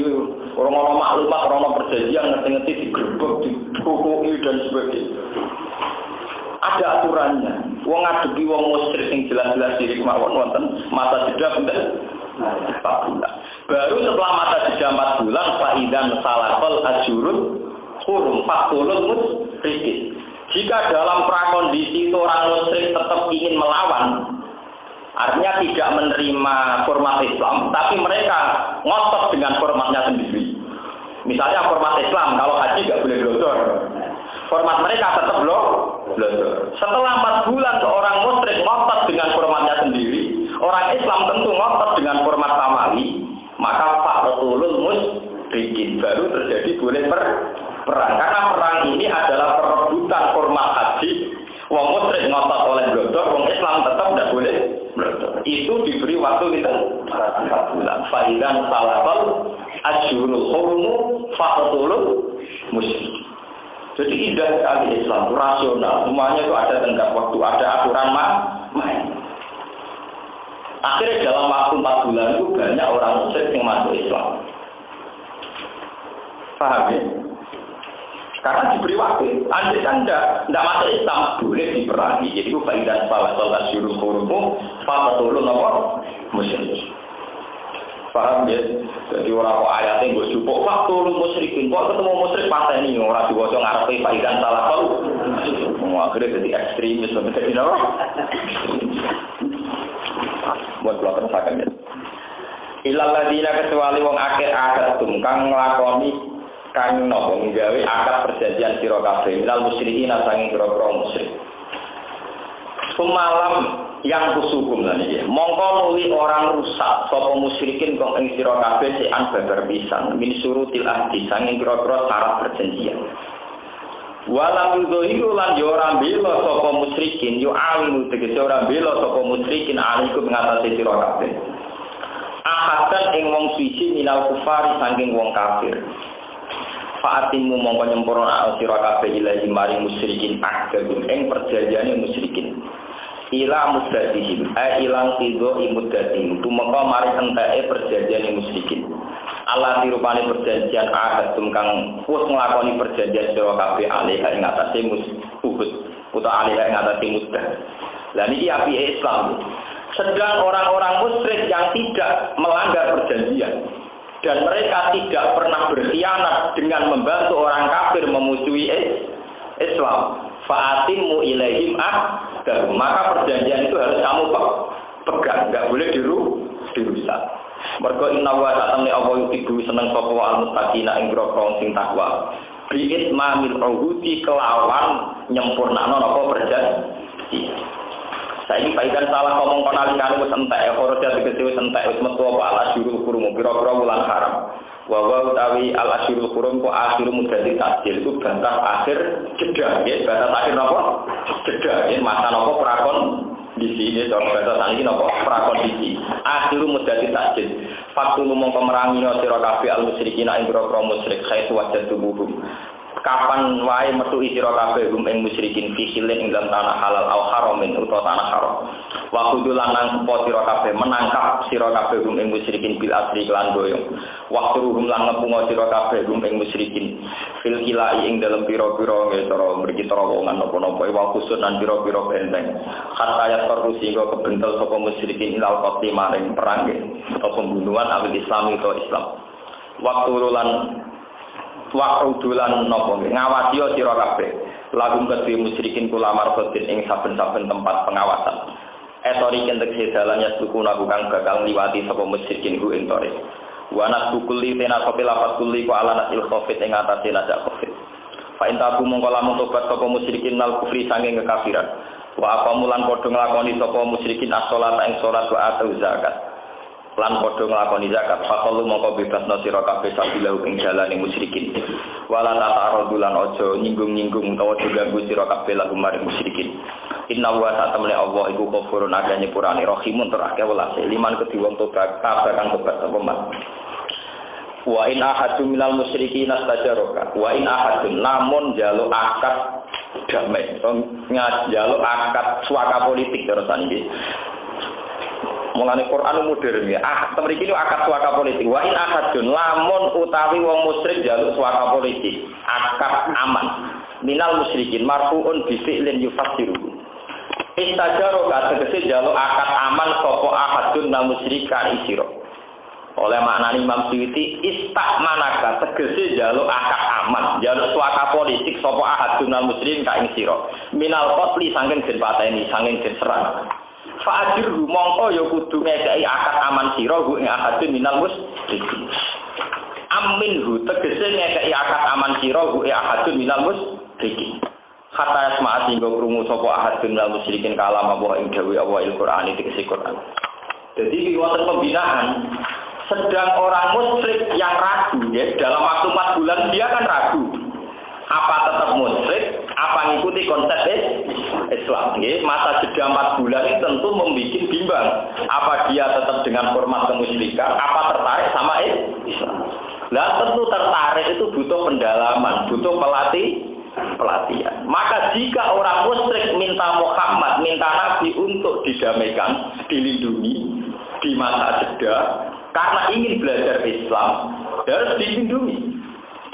orang-orang maklumat, orang-orang perjanjian ngerti-ngerti digerebek, dipukuli dan sebagainya. Ada aturannya. Wong ngadepi wong musyrik sing jelas-jelas diri kemawon wonten masa jeda pinten 4 bulan. Baru setelah masa jeda 4 bulan faidan salafal asyurut hurum faqulul musyrikin. Jika dalam prakondisi itu orang musyrik tetap ingin melawan, Artinya tidak menerima format Islam, tapi mereka ngotot dengan formatnya sendiri. Misalnya format Islam, kalau haji nggak boleh glodor. Format mereka tetap glodor. Setelah 4 bulan seorang musyrik ngotot dengan formatnya sendiri, orang Islam tentu ngotot dengan format Samawi, maka faqtulul musyrikin baru terjadi boleh perang. Karena perang ini adalah perebutan format haji. Wong musyrik ngotot oleh glodor, wong Islam tetap tidak boleh glodor. Itu diberi waktu kita 4 bulan. Faidan salafal asyurul hurumu faqtulul musyrikin. Jadi indah sekali Islam, rasional. Semuanya itu ada tenggat waktu, ada aturan main. Akhirnya dalam waktu 4 bulan itu banyak orang musyrik yang masuk Islam. Paham ya? Karena diberi waktu. Andai kan tidak masuk Islam, boleh diperangi. Jadi itu faidan salatul asyurul hurumu faqtulul musyrikin. Paham ya? Jadi orang kok ayatnya gue jupuk waktu lu musyrikin, kok ketemu musyrik pas ini orang diwaca ngarepe faidan salafal. Akhirnya jadi ekstremis seperti itu. Buat pelaku sakan ya. Ilal ladina kecuali wong akeh akadum kang nglakoni kang napa nggawe akad perjanjian sira kabeh ilal musyrikin sanging pira-pira musyrik. Semalam yang kusukum lan iki mongko nuli orang rusak sapa musyrikin kok ing sira kabeh sean babar pisan min surutil ahdi sanging pira-pira syarat perjanjian. Walam yudohiru lan yo ora bela sapa musyrikin yo awinu tegese ora bela sapa musyrikin alaikum ngatasi sira kabeh. Ahadan ing wong suci minal kufari saking wong kafir. Fa'atimu mongko nyempurna sira kabeh ilahi maring musyrikin akdum ing perjanjiane musyrikin. Ila muddatihim ilang tido imuddatihim tumeka mari enteke perjanjiane musyrikin. Allah dirupani perjanjian ahadum kang wis nglakoni perjanjian sira kabeh alih ing atase musyrik utawa alih ing atase muddah. Lah niki apike Islam. Sedang orang-orang musyrik yang tidak melanggar perjanjian dan mereka tidak pernah berkhianat dengan membantu orang kafir memusuhi Islam. Fa'atimu ilaihim maka perjanjian itu harus kamu pegang, nggak boleh dirusak. Mergo inna wa ta'ala Allah yuhibbu seneng sapa wa al-muttaqina ing grogong sing takwa. Bi'it mamil uhudi kelawan nyempurnakno napa perjanjian. Saiki faidan salah ngomong kon alikane wis entek, ora dadi wis entek wis metu apa ala syurul kurum pira-pira wulan haram. Wa utawi al asyurul hurum ku asyurul mudati tasjil itu batas akhir jeda ya batas akhir napa jeda ya masa napa prakon di sini batas iki napa prakondisi asyurul mudati tasjil faktu mongko merangi sira kabeh al musyrikin ing pira-pira musyrik khaitu wajad tubuh kapan wae metu sira kabeh ing musyrikin fisilin ing dalam tanah halal au haramin utawa tanah haram wa kudulan nang sepo sira kabeh menangkap sira kabeh ing musyrikin bil asri lan boyong waktu ruhum lan ngepungo sira kabeh ing musyrikin fil kilai ing dalam pira-pira cara mriki terowongan napa-napa wa khusus lan pira-pira benteng hatta ya terus sehingga kebentel sapa musyrikin ilal qatli maring perang atau pembunuhan awil Islam atau Islam waktu lan wakudulan nopo ngawasi sira kabeh lagum kedhe musyrikin kula marfatin ing saben-saben tempat pengawasan etori kentek sedalannya suku kang bakal liwati sapa musyrikin ku ing tore wa nasukuli tena sapa lapat kuli ku ala nasil khofit ing atase najak khofit fa intabu mongko lamun tobat sapa musyrikin nal kufri saking kekafiran wa apa mulan padha nglakoni sapa musyrikin as-shalat ing salat wa atu zakat lan padha nglakoni zakat faqalu mongko bebasno sira kabeh sabilahu ing dalane musyrikin wala ta'arudulan aja nyinggung-nyinggung utawa diganggu sira kabeh lagu maring musyrikin inna wa ta'ala Allah iku ghafurun aga nyepurane rahimun tur akeh welase liman kedhi wong tobat kabakan tobat apa man wa in ahadun minal musyrikin astajaraka wa in ahadun lamun jaluk akad damai jaluk akad suaka politik terus iki mulane Quran modern ya. Mriki niku akad suaka politik. Wa in ahadun lamun utawi wong musyrik jaluk suaka politik, akad aman. Minal musyrikin marfuun bi fi'lin yufassiru. Istajaro tegese jaluk akad aman sapa ahadun nal musyrika isira. Oleh maknani Imam Suyuti istakmanaka tegese jaluk akad aman, jaluk suaka politik sapa ahadun nal musyrikin ka ing sira. Minal qatli saking den pateni, saking den serang. Fa'ajirhu mongko ya kudu ngekeki akad aman sira ing akadun minal musyrikin. Aminhu tegese ngekeki akad aman sira ing akadun minal musyrikin. Kata asma singgo krungu sapa ahadun minal musyrikin kalam apa ing dawuh Allah Al-Qur'an tegese Qur'an. Jadi wonten pembinaan sedang orang musyrik yang ragu ya dalam waktu 4 bulan dia kan ragu. Apa tetap musyrik, apa ngikuti konsep Islam. Masa jeda 4 bulan ini tentu membuat bimbang. Apa dia tetap dengan format kemusyrikan, apa tertarik sama Islam. Nah tentu tertarik itu butuh pendalaman, butuh pelatihan. Maka jika orang musyrik minta Muhammad, minta Nabi untuk didamaikan, dilindungi di masa jeda, karena ingin belajar Islam, harus dilindungi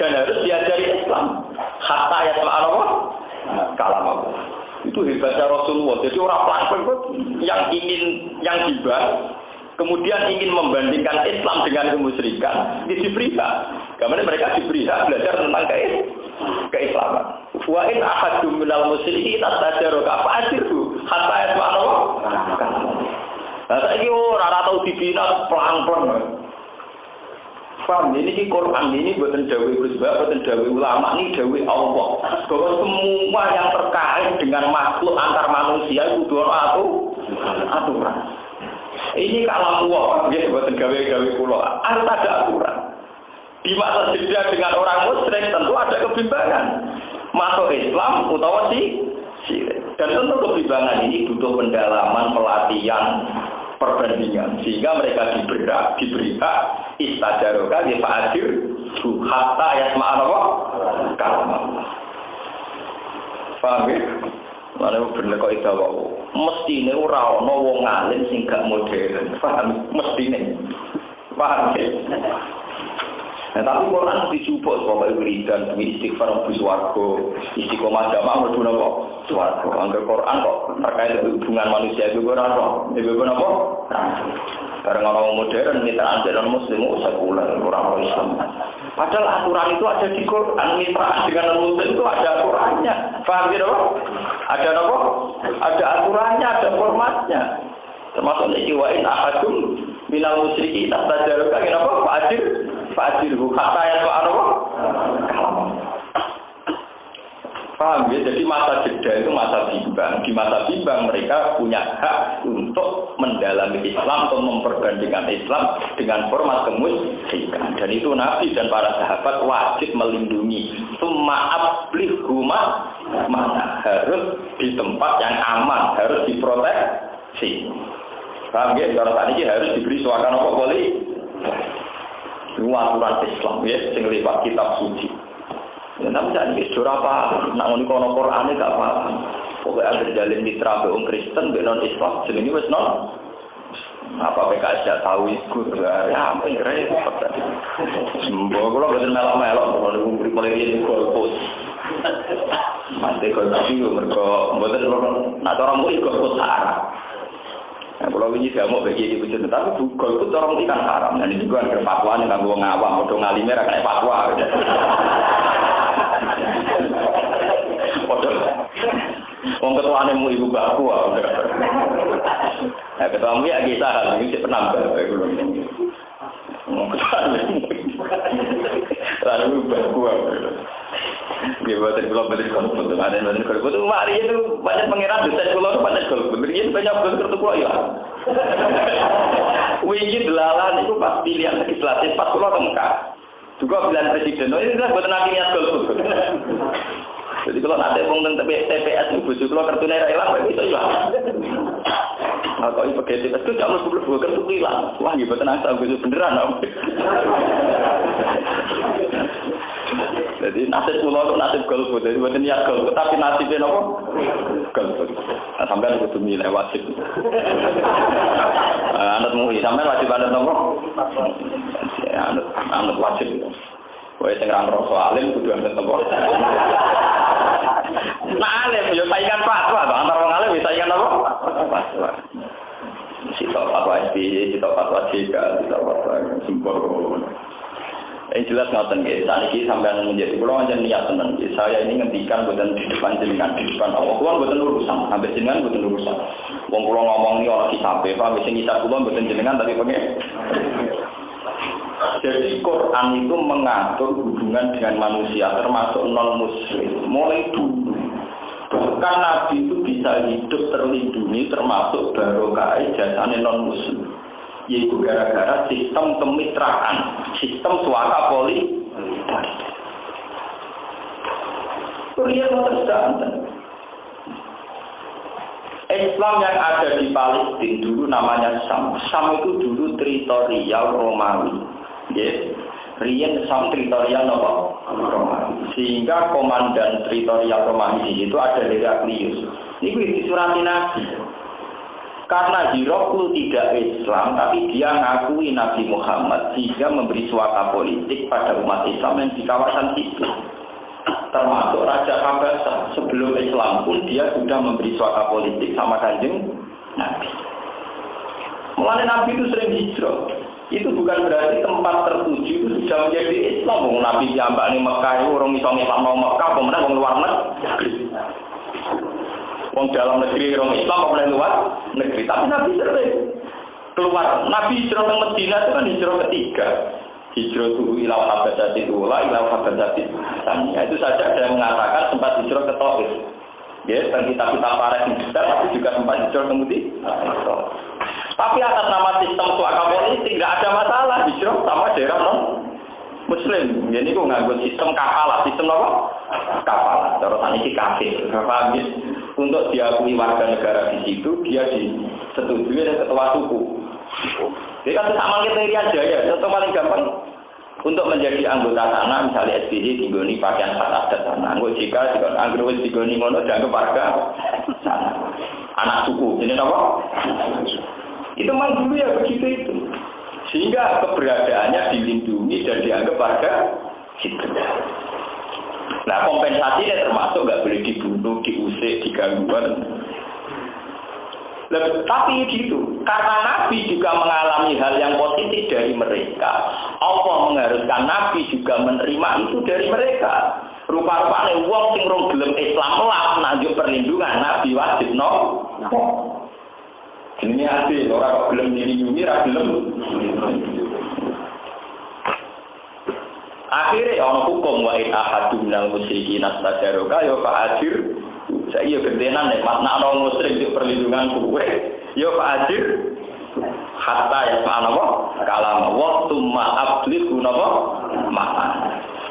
dan harus diajari Islam. Hatta ya Allah kalam Allah. Itu hebatnya Rasulullah. Jadi orang pelan-pelan yang dibahas, kemudian ingin membandingkan Islam dengan kemusyrikan, diberi hak. Karena mereka diberi hak belajar tentang keislaman. Wa in ahadum minal musyrikin tastajaruka fa'ajirhu hatta ya Allah. Nah, saiki ora tau dibina pelan-pelan. Paham, ini Quran ini buatan dawuh Gusti Allah, buatan dawuh ulama, ini dawuh Allah. Bahwa semua yang terkait dengan makhluk antar manusia itu aturan. Ini kalau Allah, ya buatan gawe-gawe kula, harus ada aturan. Di masa jeda dengan orang musyrik tentu ada kebimbangan. Masuk Islam utawa syirik. Dan tentu kebimbangan ini butuh pendalaman, pelatihan, perbandingan sehingga mereka diberi hak istajaroka di fa'adir hatta yasma'an Allah kalam Allah. Paham ya? Mana bener kok itu wae. Mestine ora ana wong alim sing gak modern. Paham? Mestine. Paham ya? Nah, tapi Quran dicoba supaya wiridan, istighfar mlebu swarga, istiqomah jamaah mlebu napa? Swarga. Angger Quran kok terkait hubungan manusia itu ora ono. Iku napa? Bareng orang modern mitraan dengan muslim sekuler, orang Islam. Padahal aturan itu ada di Quran, mitraan dengan muslim itu ada aturannya. Paham gitu, Pak? Ada apa? Ada aturannya, ada formatnya. Termasuk niwain ahadum minal musyrikin tajaruka kenapa? Fa'ajirhu hatta yasma'an Allah. Paham ya? Jadi masa jeda itu masa bimbang. Di masa bimbang mereka punya hak untuk mendalami Islam atau memperbandingkan Islam dengan format kemusyrikan. Dan itu Nabi dan para sahabat wajib melindungi. Summa ablihuma mana harus di tempat yang aman, harus diproteksi. Paham ya? Kalau tadi harus diberi suasana apa boleh? Itu aturan Islam ya, sing lewat kitab suci. Ya, tapi jangan kisah apa, nak ngoni kono Quran ini gak apa. Pokoknya ada jalin mitra be Kristen, be non Islam, jadi wes non. Apa PKS tidak tahu ikut, ya apa yang repot tadi. Semua kalau betul melok-melok, kalau diberi polisi golput. Mati golput itu mereka betul nak orang mau ikut sarah. Nah, kalau ini tidak mau bagi di bujur, tapi golput orang ikan haram. Dan ini juga ada fatwa yang nggak ngawam, udah ngalimnya rakyat fatwa. Wong ketuane mu ibu baku ah. Nah, ketuamu ya kisah iki penambah iku lho. Wong ketuane. Lalu baku ah. Dia buat betul golput, ada golput itu mari itu banyak pengiran desain pulau banyak golput, begini banyak golput pulau ya. Wingi delalan itu pas pilihan legislatif pas pulau Mekah. Juga pilihan presiden, ini kan buat nanti niat golput. Jadi kalau nanti ngomong TPS itu bujuk kalau kartunya hilang, itu hilang. Nah, kalau ini pakai TPS itu jangan lupa kartu hilang. Wah, gitu tenang saya bujuk beneran, om. Jadi nasib pulau itu nasib golput, jadi buat niat golput, tapi nasibnya apa? Golput. Nah, sampai itu nilai wajib. Anak muhi, sampai wajib adat apa? Anak wajib. Wah, tengah rasa alim kudu adat apa? Nah, alim, ya saingan fatwa, antara orang alim saingan apa? Fatwa. Sitok fatwa SBY, sitok fatwa JK, sitok fatwa Semboro. Yang jelas ngoten nggih, saniki sampean menjadi kula pancen niat tenan nggih. Saya ini ngendikan boten di depan jenengan, di depan Allah. Kuwi boten urusan, sampai jenengan boten urusan. Wong kula ngomong iki ora disampe, Pak, wis ngisap kula mboten jenengan tapi pengen. Jadi Quran itu mengatur hubungan dengan manusia termasuk non muslim mulai dulu. Bahkan Nabi itu bisa hidup terlindungi termasuk barokah jasane non muslim. Yaitu gara-gara sistem kemitraan, sistem suaka politik. Kurian terus Islam yang ada di Palestina dulu namanya Sam. Sam itu dulu teritorial Romawi. Yes. Rian Sam teritorial Romawi. Sehingga komandan teritorial Romawi itu ada Heraklius. Ini di surat Nabi. Karena Hirokul tidak Islam, tapi dia ngakui Nabi Muhammad sehingga memberi suaka politik pada umat Islam yang di kawasan itu. Termasuk Raja Kabasa sebelum Islam pun dia sudah memberi suaka politik sama Kanjeng Nabi. Mulai Nabi itu sering hijrah. Itu bukan berarti tempat tertuju itu sudah menjadi Islam. Nabi diambak di Mekah itu orang Islam mau Mekah, kemudian orang luar negeri. Orang dalam negeri orang Islam, kemudian luar negeri. Tapi Nabi sering keluar. Nabi hijrah ke Madinah itu kan hijrah ketiga. Hijrah itu ilau habasati ula, ilau habasati tanya. Itu saja ada yang mengatakan sempat hijrah ke Taif. Ya, dan kita para hijrah, tapi juga sempat hijrah kemudian. Tapi atas nama sistem suaka politik tidak ada masalah hijrah sama daerah non Muslim. Jadi itu nganggo sistem kafalah, sistem apa? Kafalah. Terus ini kafir. Paham? Untuk diakui warga negara di situ, dia disetujui oleh ketua suku. Jadi kan sama kita Irian Jaya, contoh paling gampang untuk menjadi anggota sana, misalnya SBY digoni pakaian khas adat sana, anggota JK anggota digoni ngono dianggap warga sana, anak suku, ini apa? Itu memang dulu ya begitu itu, sehingga keberadaannya dilindungi dan dianggap warga situ. Nah kompensasinya termasuk nggak boleh dibunuh, diusik, digangguan. Tapi gitu, karena Nabi juga mengalami hal yang positif dari mereka, Allah mengharuskan Nabi juga menerima itu dari mereka. Rupa-rupanya wong sing rong gelem Islam lah najuk perlindungan Nabi wajib no. Ini adil, orang kok gelem dilindungi, ra gelem. Akhirnya orang hukum wa in ahadun minal musyrikin astajaroka ya Pak Adir. Saya gentenan nek makna orang musyrik di perlindungan kuwe. Ya Pak Adir. Hatta ya subhanallah kalam wa tumma ablighu napa makna.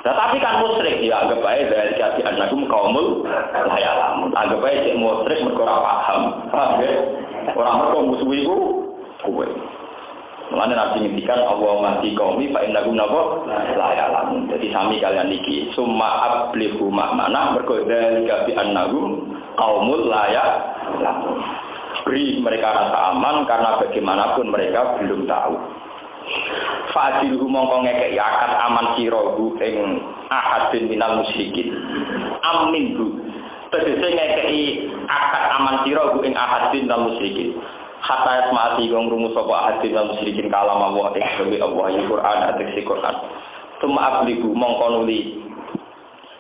Tetapi kan musyrik ya anggap ae dari kaki anagum kaumul layalam. Anggap ae cek musyrik mergo ora paham. Paham ya? Orang mergo musuh iku kuwe. Mulane Nabi ngendikan Allah mati kaumi fa innakum napa la ya'lamun. Jadi sami kalian iki summa ablighu makna mergo dalika bi annahum qaumul la ya'lamun. Beri mereka rasa aman karena bagaimanapun mereka belum tahu. Fa'adilhu mongko ngekeki akad aman sirahu ing ahadin minal musyrikin. Aminhu. Tegese ngekeki akad aman sirahu ing ahadin minal musyrikin. Hatta asma'ati gong rumus sapa hadis lan musyrikin kalam Allah ing dewe Allah ing Quran atase Quran. Suma abligu mongko nuli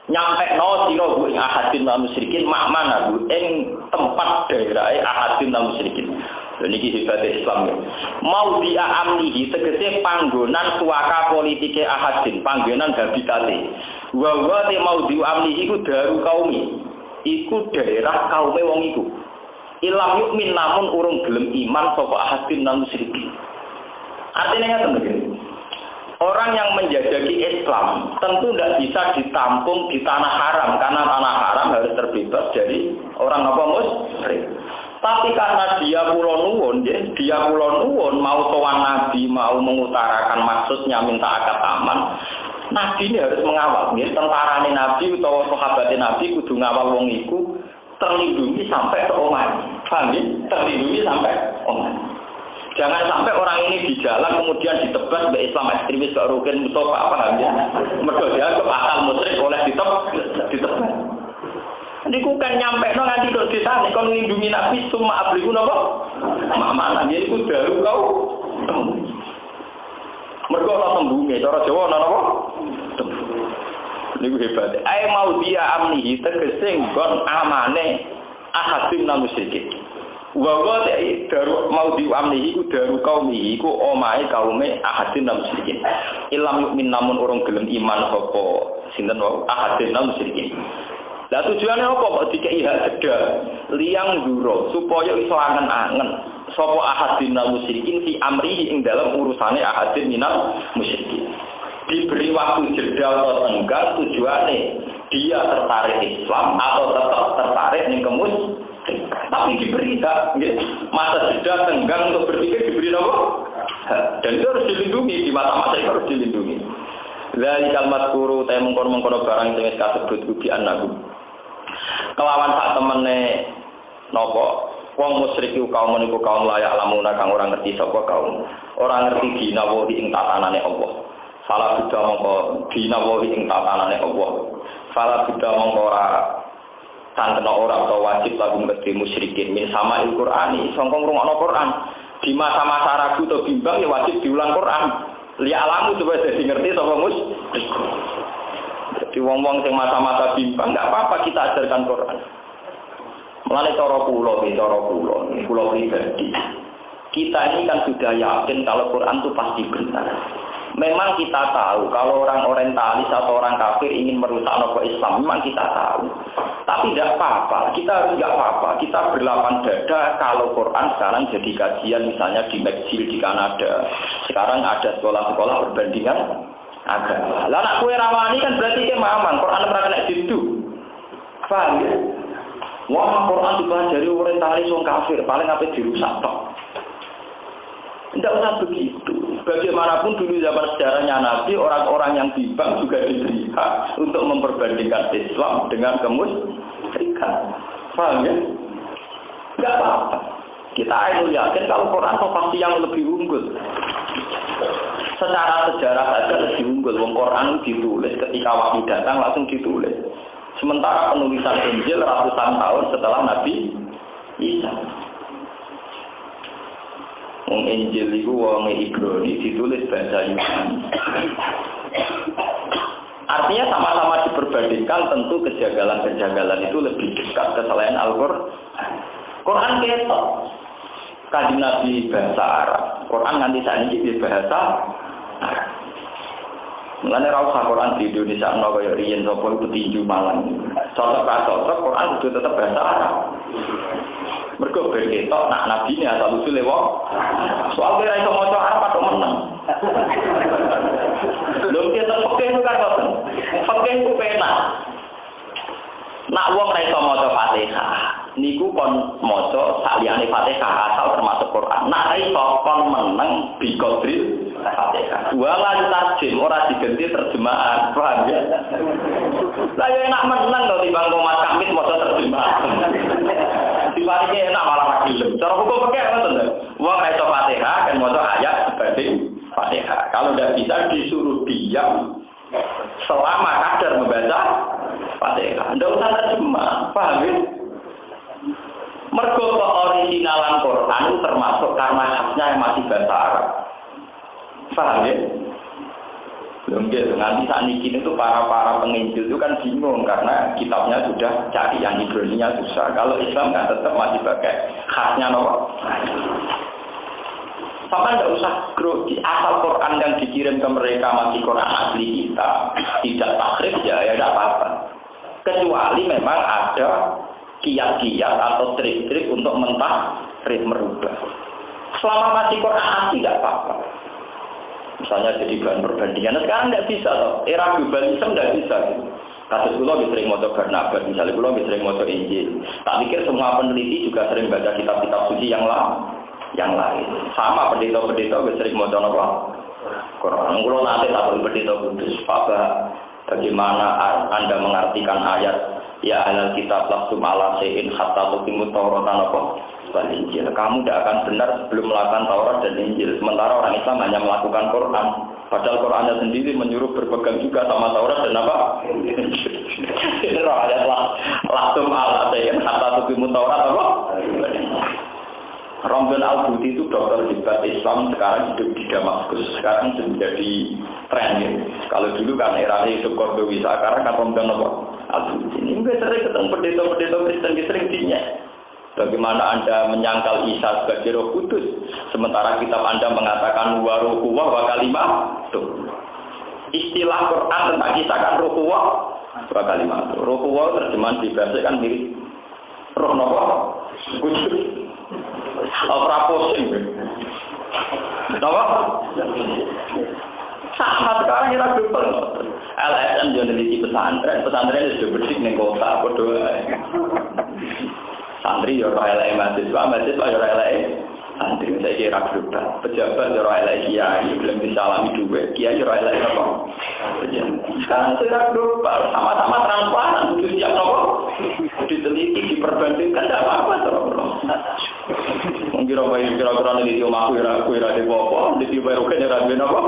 nyampe no sira bu ing ahadin lan musyrikin makmana bu ing tempat daerahe ahadin lan musyrikin. Lha niki hebate Islam. Mau dia amnihi tegese panggonan suaka politike ahadin, panggonan habitate. Wa te mau di amnihi iku daru kaumi. Iku daerah kaume wong iku. Ilam yukmin namun urung gelem iman sapa ahadin lan musyrikin. Artinya ngeten begini. Orang yang menjajaki Islam tentu tidak bisa ditampung di tanah haram karena tanah haram harus terbebas dari orang apa musyrik. Tapi karena dia pulau nuwun mau sowan Nabi, mau mengutarakan maksudnya minta akad aman, Nabi ini harus mengawal. Tentarane Nabi atau sahabatnya Nabi kudu ngawal wong iku terlindungi sampai ke omah. Paham ya? Terlindungi sampai omah. Jangan sampai orang ini di jalan kemudian ditebas oleh Islam ekstremis ke Rukin Mustafa paham ya? Mergo dianggap asal musyrik oleh ditebas. Niku kan nyampe no nganti kok disane kon nglindungi Nabi summa abliku napa? Makmana yen iku daru kau. Mergo ana tembunge cara Jawa ana napa? Niku hebat. Ae mau dia amnihi tegese nggon amane ahadin musyrikin. Wa daru mau diamni iku daru kaumi iku omahe kaume ahadin musyrikin. Ilam mukmin namun orang gelem iman sapa sinten wae ahadin musyrikin. Lah tujuane apa kok dikei hak cedhak liyang nduro supaya iso angen-angen sapa ahadin musyrikin fi amrihi ing dalam urusane ahadin minal musyrikin. Diberi waktu jeda atau tenggang tujuane dia tertarik Islam atau tetap tertarik ning tapi diberi hak, masa jeda tenggang untuk berpikir diberi apa? Dan itu harus dilindungi, di mata-mata itu harus dilindungi. Dari kalimat guru, saya mengkono-mengkono barang yang disebut kubian aku. Kelawan saat temennya nopo, wong musyrik kaum meniku kaum layak lamuna kang orang ngerti sapa kaum, orang ngerti dina wahi ing tatanane Allah. Salah beda mongko dina wahi ing tatanane Allah. Salah beda mongko ora santena orang atau wajib lagu ngerti musyrikin min sama Al-Qur'ani sangkong rungokno Qur'an di masa-masa ragu atau bimbang ya wajib diulang Qur'an li alamu supaya jadi ngerti sapa musyrik. Jadi wong-wong sing masa-masa bimbang enggak apa-apa kita ajarkan Qur'an. Mulane cara kula pribadi kita ini kan sudah yakin kalau Qur'an itu pasti benar. Memang kita tahu kalau orang orientalis atau orang kafir ingin merusak Islam, memang kita tahu. Tapi tidak apa-apa, kita tidak apa-apa. Kita berlapang dada kalau Quran sekarang jadi kajian misalnya di McGill di Kanada. Sekarang ada sekolah-sekolah perbandingan agama. Lah anak kue rawani kan berarti dia mamang, Quran pernah kena situ. Paham ya? Wah, Quran dipelajari orientalis orang kafir, paling apa dirusak tok. Tidak usah begitu. Bagaimanapun dulu zaman sejarahnya Nabi, orang-orang yang bimbang juga diberi hak untuk memperbandingkan Islam dengan kemusyrikan. Paham ya? Tidak apa-apa. Kita itu yakin kalau Quran itu pasti yang lebih unggul. Secara sejarah saja lebih unggul. Wong Quran ditulis ketika wahyu datang langsung ditulis. Sementara penulisan Injil ratusan tahun setelah Nabi Isa. Wong Injil itu wong Ibrani ditulis bahasa Yunani. Artinya sama-sama diperbandingkan tentu kejanggalan-kejanggalan itu lebih dekat ke selain Al-Qur'an. Quran ketok. Kanjeng Nabi bahasa Arab. Quran nanti saat ini bahasa Arab. Mulane ra usah Quran di Indonesia ana kaya riyen sapa petinju Malang. Cocok Quran itu tetap bahasa Arab. Mergo ben ketok nak nabi ne asal usule wong. Soal kira iso maca Arab atau meneng. Lho kita fikih kan ngoten. Fikih ku penak. Nak wong ra iso maca Fatihah, niku kon maca saliyane Fatihah asal termasuk Quran. Nak ra iso kon meneng bi qadril Fatihah. Wala tarjim ora diganti terjemahan. Paham ya? Lah yo enak meneng to timbang Mas Kamit maca terjemahan. Diwarinya enak malah lagi. Cara hukum pakai apa tuh? Wong itu Fatihah kan mau ayat seperti Fatihah. Kalau tidak bisa disuruh diam selama kadar membaca Fatihah. Tidak usah terjemah, paham ya? Mergo keoriginalan Quran termasuk karena khasnya yang masih bahasa Arab. Paham ya? Mungkin nanti saat ini itu para penginjil itu kan bingung karena kitabnya sudah cari yang Ibrani-nya susah. Kalau Islam kan tetap masih pakai khasnya nomor. Sama tidak usah grogi asal Quran yang dikirim ke mereka masih Quran asli kita tidak takrif ya tidak apa-apa. Kecuali memang ada kiat-kiat atau trik-trik untuk mentakrif merubah. Selama masih Quran asli tidak apa-apa. Misalnya jadi bahan perbandingan, sekarang tidak bisa loh. Era globalisme tidak bisa. Kasus kula sering maca Barnabas, misalnya kula sering maca Injil. Tak pikir semua peneliti juga sering baca kitab-kitab suci yang lain. Sama pendeta-pendeta sering maca apa? Quran. Kula nanti tak pendeta kudus. Bagaimana Anda mengartikan ayat ya ahlal kitab lastum ala sein hatta tuqimut tauratan apa? Injil. Kamu tidak akan benar sebelum melakukan Taurat dan Injil. Sementara orang Islam hanya melakukan Quran. Padahal Qurannya sendiri menyuruh berpegang juga sama Taurat dan apa? Ini ayat langsung ala saya kata tukimu Taurat apa? Romdan Al-Buti itu dokter hebat Islam sekarang hidup di Damaskus. Sekarang sudah menjadi tren ya. Kalau dulu kan era Yusuf Qaradawi, sekarang kan Romdan Al-Buti. Ini sering ketemu pendeta-pendeta Kristen sering dinya. Bagaimana Anda menyangkal Isa sebagai Roh Kudus, sementara kitab Anda mengatakan wa ruhuwah wa kalimah. Istilah Quran tentang Isa kan ruhuwah wa kalimah. Ruhuwah terjemahan dibahasa kan mirip roh nopo kudus. Ora posing. Napa? Sama sekarang kita global. LSM juga meneliti pesantren sudah bersih ning kota padha. Santri ya ora elek mahasiswa ya ora elek santri saya kira global. Pejabat ya ora elek kiai, belum disalami duwe. Kiai ya ora elek apa? Sekarang secara global sama-sama transparan, kudu siap apa? Diteliti, diperbandingkan tidak apa-apa terus. Kira-kira di omahku ora di apa, di barukan ora ben apa.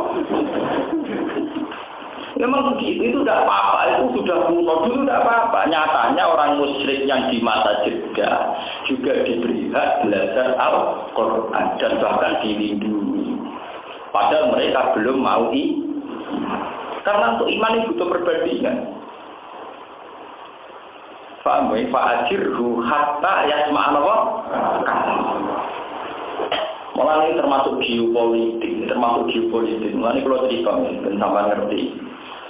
Memang begitu, itu tidak apa-apa, itu sudah kuno, dulu tidak apa-apa. Nyatanya orang musyrik yang di masa jeda juga diberi hak belajar Al-Quran dan bahkan dilindungi. Padahal mereka belum mau karena untuk iman itu butuh perbandingan. Fa'ajirhu hatta yasma'an Allah. Malah ini termasuk geopolitik. Malah ini kalau cerita, sampai ngerti.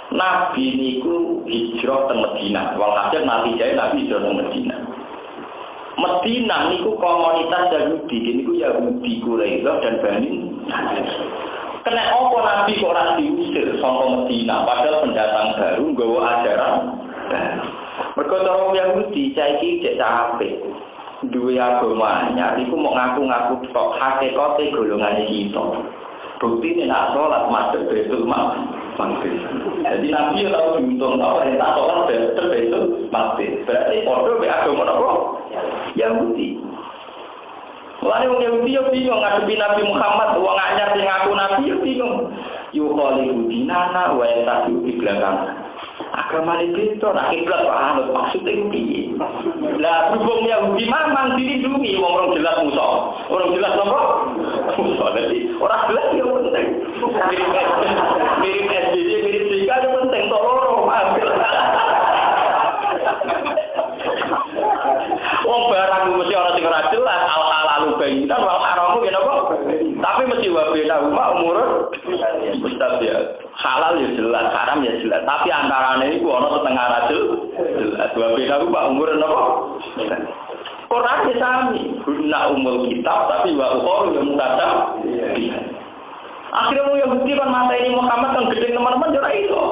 Nabi niku hijrah ke Medina. Walhasil natijahnya Nabi hijrah ke Medina. Medina niku komunitas Yahudi, niku Yahudi Quraisy dan Bani. Kena apa Nabi kok ora diusir saka Medina padahal pendatang baru nggawa ajaran baru. Mergo cara Yahudi saiki cek capek. Duwe agama anyar iku mau ngaku-ngaku tok hakikate golongane kita. Bukti nek salat masuk Baitul Maqdis. Jadi Nabi tahu diuntung tahu nek salat Baitul Maqdis. Berarti padha mek agama apa? Yahudi. Mulane wong Yahudi yo bingung ngadepi Nabi Muhammad wong anyar sing ngaku Nabi yo bingung. Yo khalifu dinana wa yatabi di belakang. Agama ini itu nak kiblat anut maksudnya piye? Lah berhubung Yahudi memang dilindungi orang jelas musuh. Orang jelas apa? Musuh. Jadi orang jelas ya penting. Mirip SBY, mirip Jika itu penting. Tolong ambil. Wong barang mesti orang sing ora jelas al-halalu bayinan wal haramu yen apa? Tapi mesti wa bena umur mustabiat. Halal ya jelas, haram ya jelas. Tapi antarane iku ana setengah rajul jelas. Wa bena umur napa? Quran ya sami. Guna umul kitab tapi wa ukhur ya mutatab. Akhirnya mau Yahudi kan mata ini Muhammad yang gede teman-teman jora itu.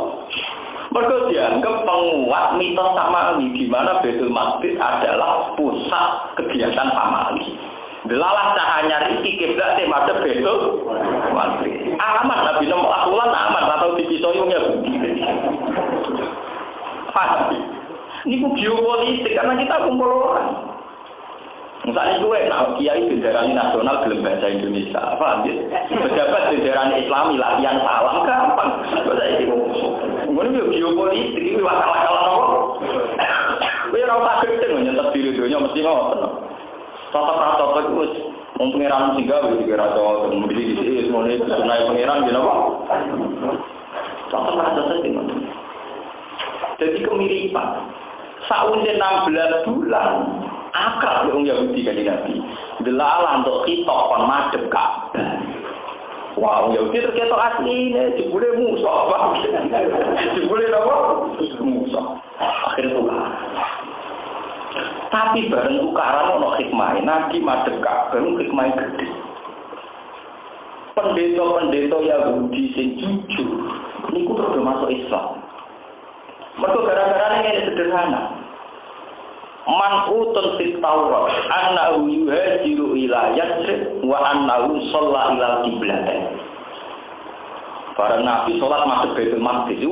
Mereka dianggap penguat mitos Samali di mana Baitul Maqdis adalah pusat kegiatan Samali. Delalah cahanya iki kiblat pada Baitul Maqdis. Aman Nabi Muhammad aman atau dipisoyungnya begini. Pasti. Ini geopolitik karena kita kumpul orang. Misalnya gue, kiai benderani nasional belum bahasa Indonesia, paham ya? Pejabat benderani Islami latihan salam gampang. Bahasa itu, kemudian geopolitik itu wakal-wakal apa? Gue rasa gede nyentuh diri dunia mesti ngotot. Toto itu mau pengiran singgah, begitu rata kemudian di sini semuanya sunai pengiran gimana pak? Toto itu. Jadi kemiripan. Sausnya 16 bulan. Akal orang Yahudi kan Nabi. Delalah untuk kitok kon madhep Ka'bah. Wah, Yahudi terketok asline jebule musuh apa? Jebule apa? Musuh. Akhirnya tukar. Tapi bareng tukaran ono hikmah. Nabi madhep Ka'bah hikmah gede. Pendeta-pendeta Yahudi sing jujur niku udah masuk Islam. Mergo gara-gara ini sederhana. Man utun fit Taurat annahu yuhajiru ila Yatsrib wa annahu shalla ila qiblat. Para nabi salat masuk Baitul Maqdis.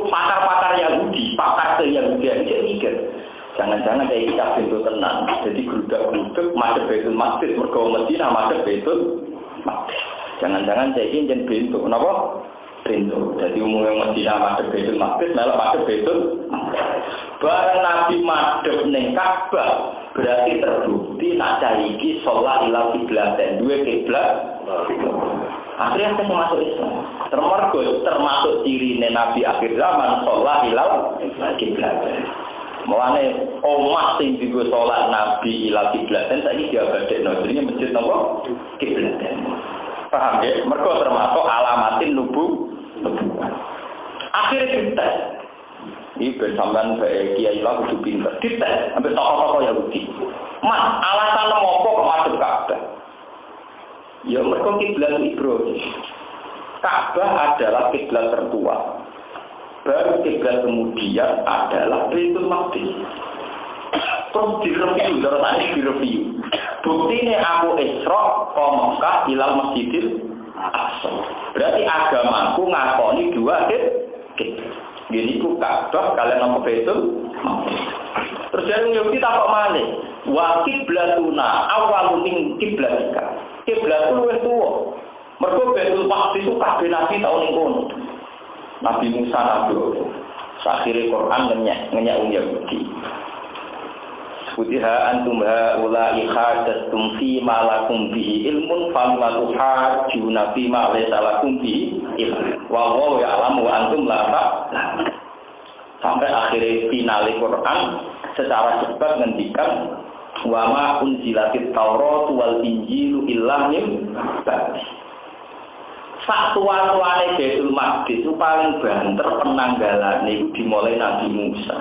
Pakar-pakar Yahudi, pakar Yahudi aja mikir. Jangan-jangan kayak kita pintu tenang. Jadi gerudak-geruduk masuk Baitul Maqdis mergo Madinah masuk Baitul Maqdis. Jangan-jangan saya ingin pintu. Kenapa? Pintu. Jadi umumnya Madinah masuk Baitul Maqdis, malah masuk Baitul Maqdis. Barang Nabi madhep ning Ka'bah berarti terbukti nak iki sholat ila kiblat dan dua kiblat. Akhirnya kita masuk Islam. Termasuk ciri Nabi akhir zaman sholat ila kiblat. Mulane omah sing digo salat Nabi ila kiblaten saiki diabadekno jenenge masjid napa? Kiblaten. Paham ya? Mergo termasuk alamatin nubuwah. Akhirnya dites. Ini bersamaan baik kiai lah kudu pinter. Dites sampai tokoh-tokoh Yahudi. Mas, alasan apa kok masuk Ka'bah? Ya mergo kiblat Ibrahim. Ka'bah adalah kiblat tertua. Baru kiblat kemudian adalah Baitul Maqdis. Terus direview, terus tadi direview. Buktinya aku Isra ke Mekah ilal Masjidil Aqsa. Berarti agamaku ngakoni dua kiblat. Gini ku Ka'bah kalian nama Baitul Maqdis. Terus yang Yahudi takok malih. Wa kiblatuna awwalu min kiblatika. Kiblat luwih tuwa. Mergo Baitul Maqdis itu kabeh nabi tau ning kono. Nabi Musa Nabi akhirnya Quran ngenyak Yahudi. Futiha antum haula'i khadatum fi ma lakum bihi ilmun famma tuhajjuna fi ma laysa lakum bihi ilmun wa huwa ya'lamu wa antum la ta'lamun. Sampai akhirnya finale Quran secara cepat ngendikan wa ma unzilatit Taurat wal Injil illa min ba'di. Satuan-tuane Baitul Maqdis itu paling banter penanggalan itu dimulai Nabi Musa.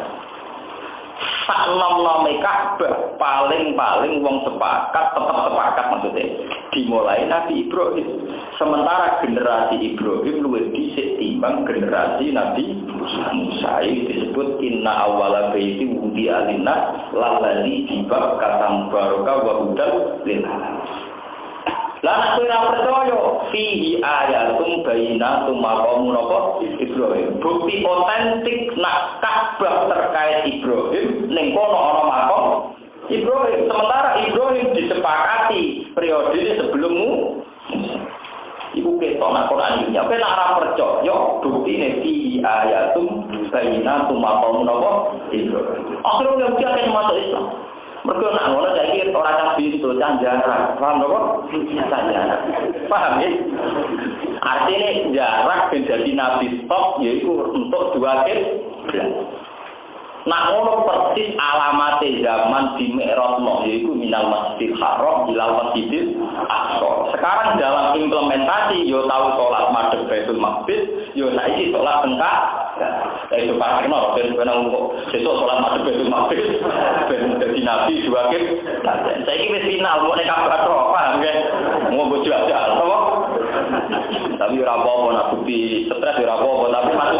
Sak nom-nome Ka'bah paling-paling wong sepakat, tetap sepakat maksudnya dimulai Nabi Ibrahim. Sementara generasi Ibrahim luwih dhisik timbang generasi Nabi Musa. Disebut inna awwala baiti wudi'a lin-nas lalladzi bibakkatam baraka wa hudal lil alamin. Lah nek ora percaya fihi ayatum bayyinatum maqamun apa Ibrahim. Bukti otentik nak Ka'bah terkait Ibrahim ning kono ana maqam Ibrahim. Sementara Ibrahim disepakati periode sebelummu. Iku ketok nak Quran iki. Apa nek ora percaya buktine fihi ayatum bayyinatum maqamun apa Ibrahim. Akhirnya yang dia akan masuk Islam. Mereka nak ngono saiki ora nabi itu jarak. Paham apa? Jarak. Paham ya? Artinya jarak menjadi nabi stop yaitu untuk dua kiblat. Nak ngono persis alamate zaman di Mi'rajno yaitu minal Masjidil Haram ilal Masjidil Aqsa. Sekarang dalam implementasi yo tahu salat madhep Baitul Maqdis, yo saiki salat tengkak. Itu pakai no, ben besok sholat madhep Baitul Maqdis, ben dadi nabi dua kiblat. Saiki wis final mau nek Ka'bah tok, paham nggih? Mau bojo aja, apa? Tapi ora apa-apa nak bukti stres ora apa-apa, tapi maksud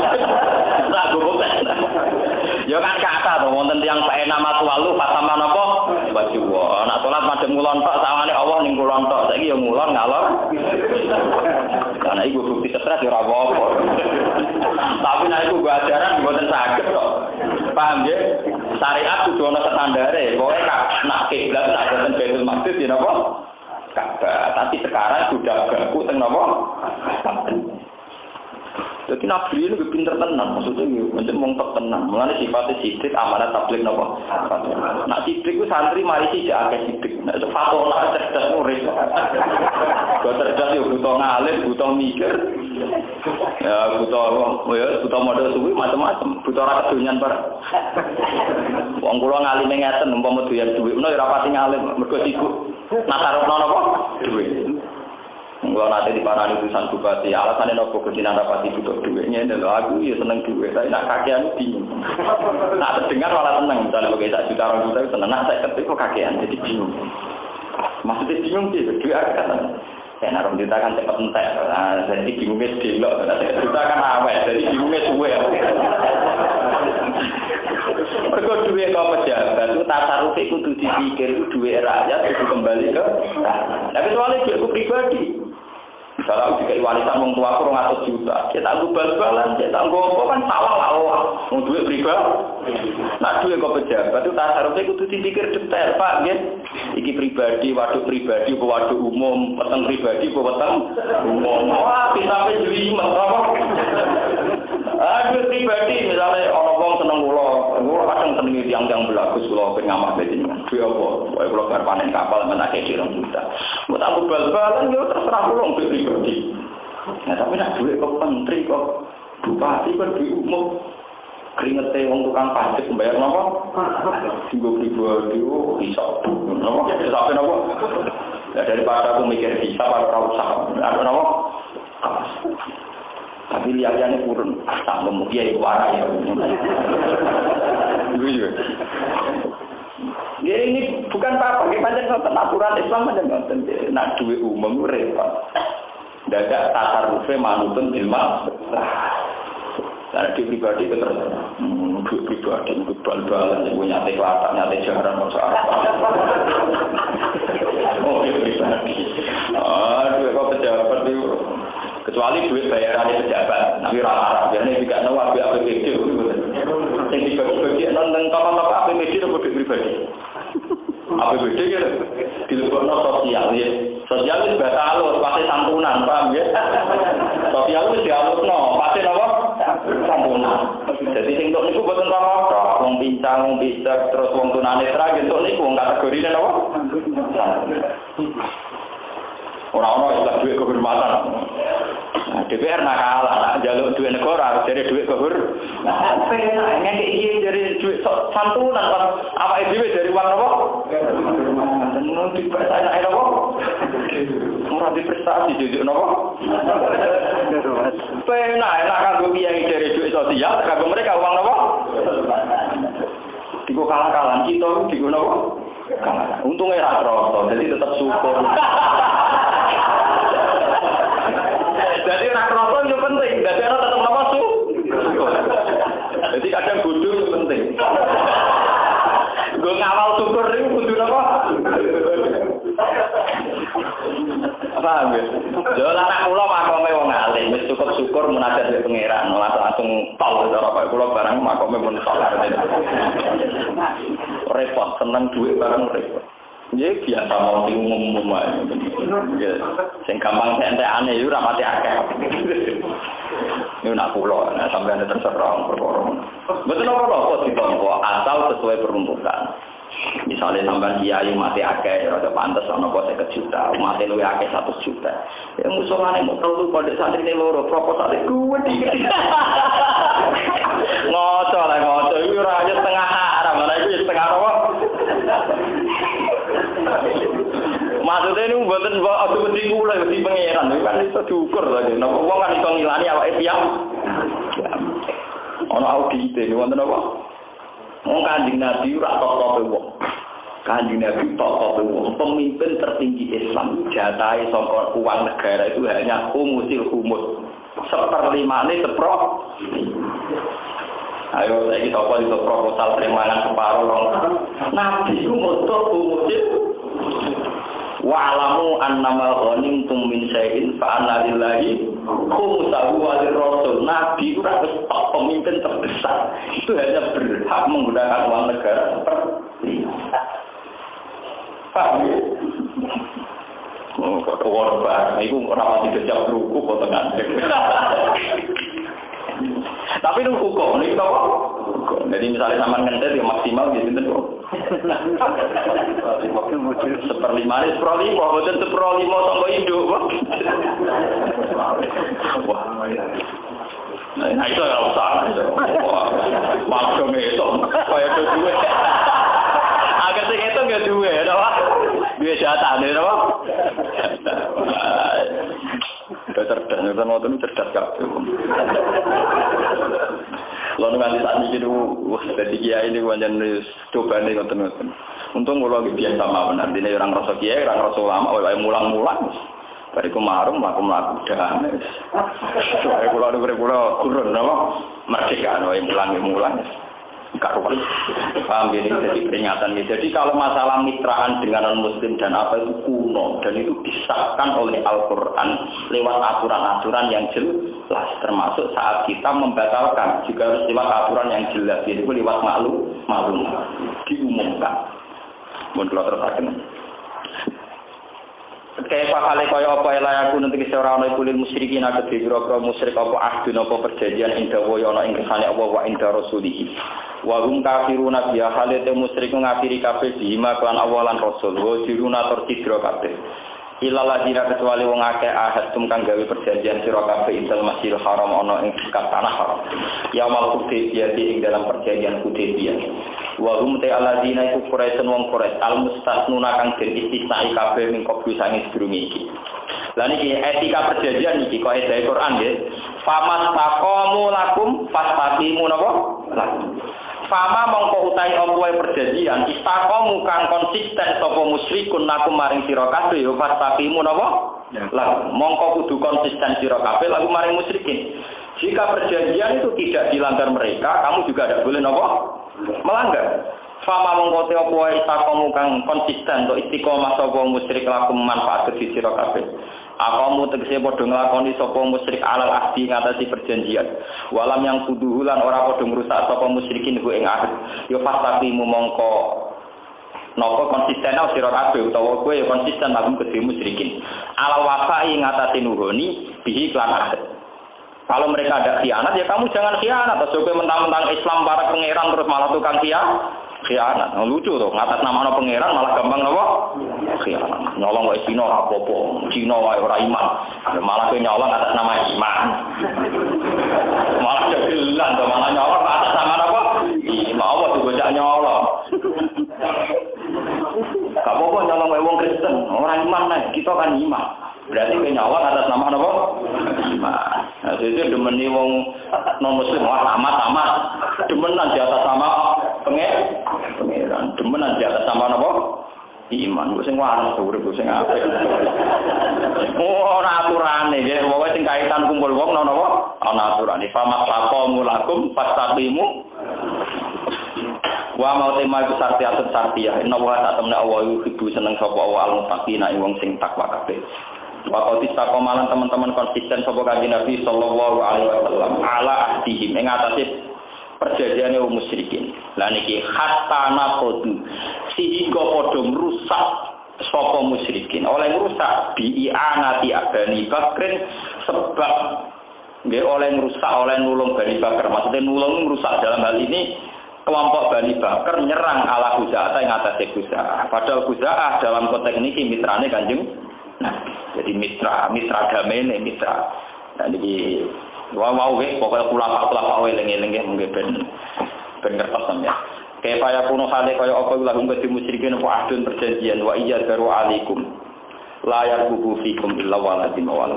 tak goblok. Ya kan kata to wonten tiyang faena matwalu fatama napa? Baju wa. Nak sholat madhep ngulon tok sawane Allah ning ngulon tok. Saiki ya ngulon ngalor. Karena iku bukti stres ora apa-apa. Tapi nek iku gua ajaran mboten saged kok. Paham nggih? Syariat kudu ana standare. Pokoke nak kiblat tak boten Baitul Maqdis ya napa? Ka'bah. Tapi sekarang sudah baku teng napa? Jadi Nabi ini lebih pinter tenang, maksudnya macam mongtok tenang. Mulanya sifatnya sidik, amanat tablik nopo. Nak sidik itu santri mari sih agak sidik. Nah itu fatona cerdas murid. Kau cerdas ya butuh ngalir, butuh mikir, ya butuh modal suwi macam-macam, butuh rakyat dunyan per. Wong kula ngalim ngeten, umpama doyan duit, menawa ora pati ngalim, mergo sibuk. Nah sarupna napa? Duit. Kalau nanti di para utusan bupati, alasannya nopo kecinan rapati butuh duitnya, itu aku ya seneng duit, tapi nak kakean bingung. Nak terdengar malah seneng, misalnya pakai 1 juta orang juta seneng, nak saya ketik kok kakean, jadi bingung. Maksudnya bingung sih, duit kan, saya naruh juta kan cepat entek, jadi bingungnya delok, 1 juta kan awet, jadi bingungnya suwe. Mergo duit kau pejabat itu tasaruf itu kudu dipikir itu duit rakyat itu kembali ke. Tapi soalnya duitku pribadi. Misalnya jika warisan wong tua aku 200 juta, kita tangguh bal-balan, kita tangguh apa kan salah lah, mau duit pribadi. Nah duit kau pejabat itu tasarufnya kudu dipikir detail, Pak, ya. Iki pribadi, waduk pribadi, waduk umum, peteng pribadi, peteng umum. Wah, bisa jeli apa? Duit pribadi, misalnya orang wong seneng kula kadang seneng tiang-tiang belagus kula pengamah bejingan. Duit apa? Pokoke kula bar panen kapal menake di 2 juta. Mbok tak bal-balan yo terserah kula duit pribadi. Nah, tapi nak duit kok menteri kok bupati kok duit umum. Keringete wong tukang pajak bayar napa? Singgo pribadi iso. Napa? Sampai napa? Ya daripada aku mikir bisa ora usah. Ada napa? Tapi lihatnya kurun. Tak kemudian warai ya. Ya ini bukan apa-apa, kita jangan aturan Islam aja nonton. Nak duit umum repot. Dadak tasarrufe manutun ilmu. Karena di pribadi itu terus duit pribadi itu bal-balan yang punya kelas, nyate jaran masuk apa? Oh duit pribadi. Duit kok pejabat itu kecuali duit bayaran pejabat, tapi rata-rata biasanya juga nawa duit APBD. Yang dibagi-bagi nonton kapal-kapal APBD itu duit pribadi. APBD gitu, dilebokno sosial ya. Sosial itu bahasa halus, pasti santunan, paham ya? Sosial itu dihalusno, pasti apa? Santunan. Jadi sing tok niku boten apa-apa, wong pincang, wong bijak, terus wong tunanetra gitu niku wong kategorine apa? Orang-orang istilah duit kehormatan. Nah, DPR nakal, anak jaluk duit negara, jadi duit kehormatan. Ngene iki dari duit santunan, apa itu dari uang apa? Tentu dipercaya ae apa? Ora diprestasi jujuk napa? Penak enak kanggo kiai dari duit sosial, kanggo mereka uang napa? Digo kalah-kalahan kita digo napa? Kalah. Untungnya ra kroso, jadi tetap syukur. Jadi nak rokok itu penting, jadi orang tetap apa syukur. Jadi kadang bodoh itu penting. Gue ngawal syukur itu bodoh apa? Paham ya? Jangan anak kula makome wong alim, wis cukup syukur munajat ke pangeran, langsung tol cara kaya kula barang makome mun salar. Repot seneng duit barang repot. Ya biasa mau umum ae. Sing gampang entek-entekane yo ora pati akeh. Ini nak kula, nah sampeyan terserah perkara. Mboten apa-apa ditampa asal sesuai peruntukan. Misalnya sampean kiai mati akeh rada pantes ana apa 50 juta, mati luwih akeh 100 juta. Ya musolane mau telu pondok santrine loro, proposale kuwe iki. Ngoco lah ngoco, iki ora aja setengah haram, lha iki setengah apa? Maksudnya ini mboten aku mesti kula mesti pangeran, kan iso diukur lho. Napa wong kan iso ngilani awake tiyang. Ana audite niku wonten apa? Wong Kanjeng Nabi ora top-tope wong. Kanjeng Nabi top-tope wong. Pemimpin tertinggi Islam jatahe saka uang negara itu hanya humusil humus. 1/5 sepro. Ayo saiki sapa itu proposal perimanan separuh Nabi ku moto humusil. Wa'lamu annama ghanimtum min syai'in fa anna lillahi khumsahu wa lirrasul. Nabi itu harus pemimpin terbesar. Itu hanya berhak menggunakan uang negara seperti paham ya? Oh, kok korban. Itu orang masih kejap ruku potongan. Tapi itu hukum, ini apa? Jadi misalnya sama ngentet yang maksimal gitu tuh. 1/5 ini 1/5, betul 1/5 sampai hidup. Wah, nah itu nggak usah. Maksum itu, kayak itu duit. Agar itu nggak duit, apa? Duit jatah, apa? Cerdas, nonton waktu ini cerdas kak. Lalu nanti saat ini dari kiai ini wajan coba nih nonton. Untung kalau biasa sama benar. Ini orang rasa kiai, orang rasa lama, orang mulang-mulang. Dari kemarin aku melakukan. Soalnya kalau ada berapa turun, apa? Merdeka, orang mulang-mulang. Karuan. Paham ini jadi peringatan. Jadi kalau masalah mitraan dengan non-muslim dan apa itu kuno dan itu disahkan oleh Al-Quran lewat aturan-aturan yang jelas, termasuk saat kita membatalkan juga harus lewat aturan yang jelas, yaitu lewat maklum diumumkan. Menurut terus kayak pakale kaya apa layaku nanti ora ana kulil musyrikin aku dibiro musyrik apa ahdun apa perjanjian inda wa ana ing kersane apa wa inda rasulih wa hum kafiruna bi halate musyrik ngafiri kabeh dihima kelan awalan rasul wa diruna tercidra kabeh Ilal ladina kecuali wong akeh ahad kang gawe perjanjian sira kabeh intel Masjidil Haram ana ing dekat tanah haram. Ya mal Hudaybiyah ing dalam perjanjian Hudaybiyah. Wa hum ta aladina iku Quraisy wong Quraisy al mustasnuna kang den istisnai kabeh ing kopi sange sedurunge iki. Lah niki etika perjanjian iki kok eda Quran nggih. Famas taqamu lakum fastaqimu napa? Lakum. Fama mongko utahe apa perjanjian istaqamu kang konsisten sapa musyrikun lakum maring sira kabeh ya fastaqimu napa? Lah mongko kudu konsisten sira kabeh lagu maring musyrikin. Jika perjanjian itu tidak dilanggar mereka, kamu juga tidak boleh napa? Melanggar. Fama mongko te apa istaqamu kang konsisten to istiqomah sapa musyrik lakum manfaat di sira kabeh. Akamu tegese padha nglakoni sapa musyrik alal ahdi ngatasi perjanjian. Walam yang kuduhu lan ora padha ngrusak sapa musyrikin ku ing ahd. Ya fastaqimu mongko napa konsisten sira kabeh utawa kowe ya konsisten lakum kedhe musyrikin. Alal wafa'i ngatasi nuhoni bihi lan ahd. Kalau mereka ada khianat ya kamu jangan khianat. Atau kowe mentang-mentang Islam para pangeran terus malah tukang khianat. Lucu tuh, ngatas nama pangeran malah gampang napa? Khianat. Nyolong wae Cina ora apa-apa. Cina wae ora iman. Malah kowe nyolong atas nama iman. Malah jegelan to malah nyolong atas nama apa? Iman apa digojak nyolong. Gak apa-apa nyolong wae wong Kristen, ora iman nek kita kan iman. Berarti kowe nyolong atas nama apa? Iman. Nah, jadi demeni wong non muslim wah amat-amat demenan di atas nama pangeran, demenan di atas nama apa? Iman. Ku sing waras urip ku sing apik. Ora aturane nggih, pokoke sing kaitan kumpul wong napa? Ana aturane. Famasaqamu lakum fastaqimu. Wa mau tema iku sartiyah. Inna wa ta'ala wa yuhibbu seneng sapa wa al-muttaqina wong sing takwa kabeh. Waktu istiqomalan teman-teman konsisten sapa kanjeng Nabi sallallahu alaihi wasallam ala ahdihim ing atase perjanjiane wong musyrikin. Lah niki hatta naqdu sehingga padha ngrusak sapa musyrikin. Oleh ngrusak bi'anati Bani Bakrin sebab nggih oleh ngrusak oleh nulung Bani Bakar. Maksudnya nulung ngrusak dalam hal ini kelompok Bani Bakar nyerang ala Khuza'ah ing atase Khuza'ah. Padahal Khuza'ah dalam konteks niki mitrane kanjeng jadi mitra damai mitra. Nah jadi mau pokoknya ulama eling-eling mungkin ben ngertos ya. Kayak kaya kuno hale kaya apa lahum kedhi musyrikin apa ahdun perjanjian wa iya daru alaikum la yarqubu fikum illa waladim wa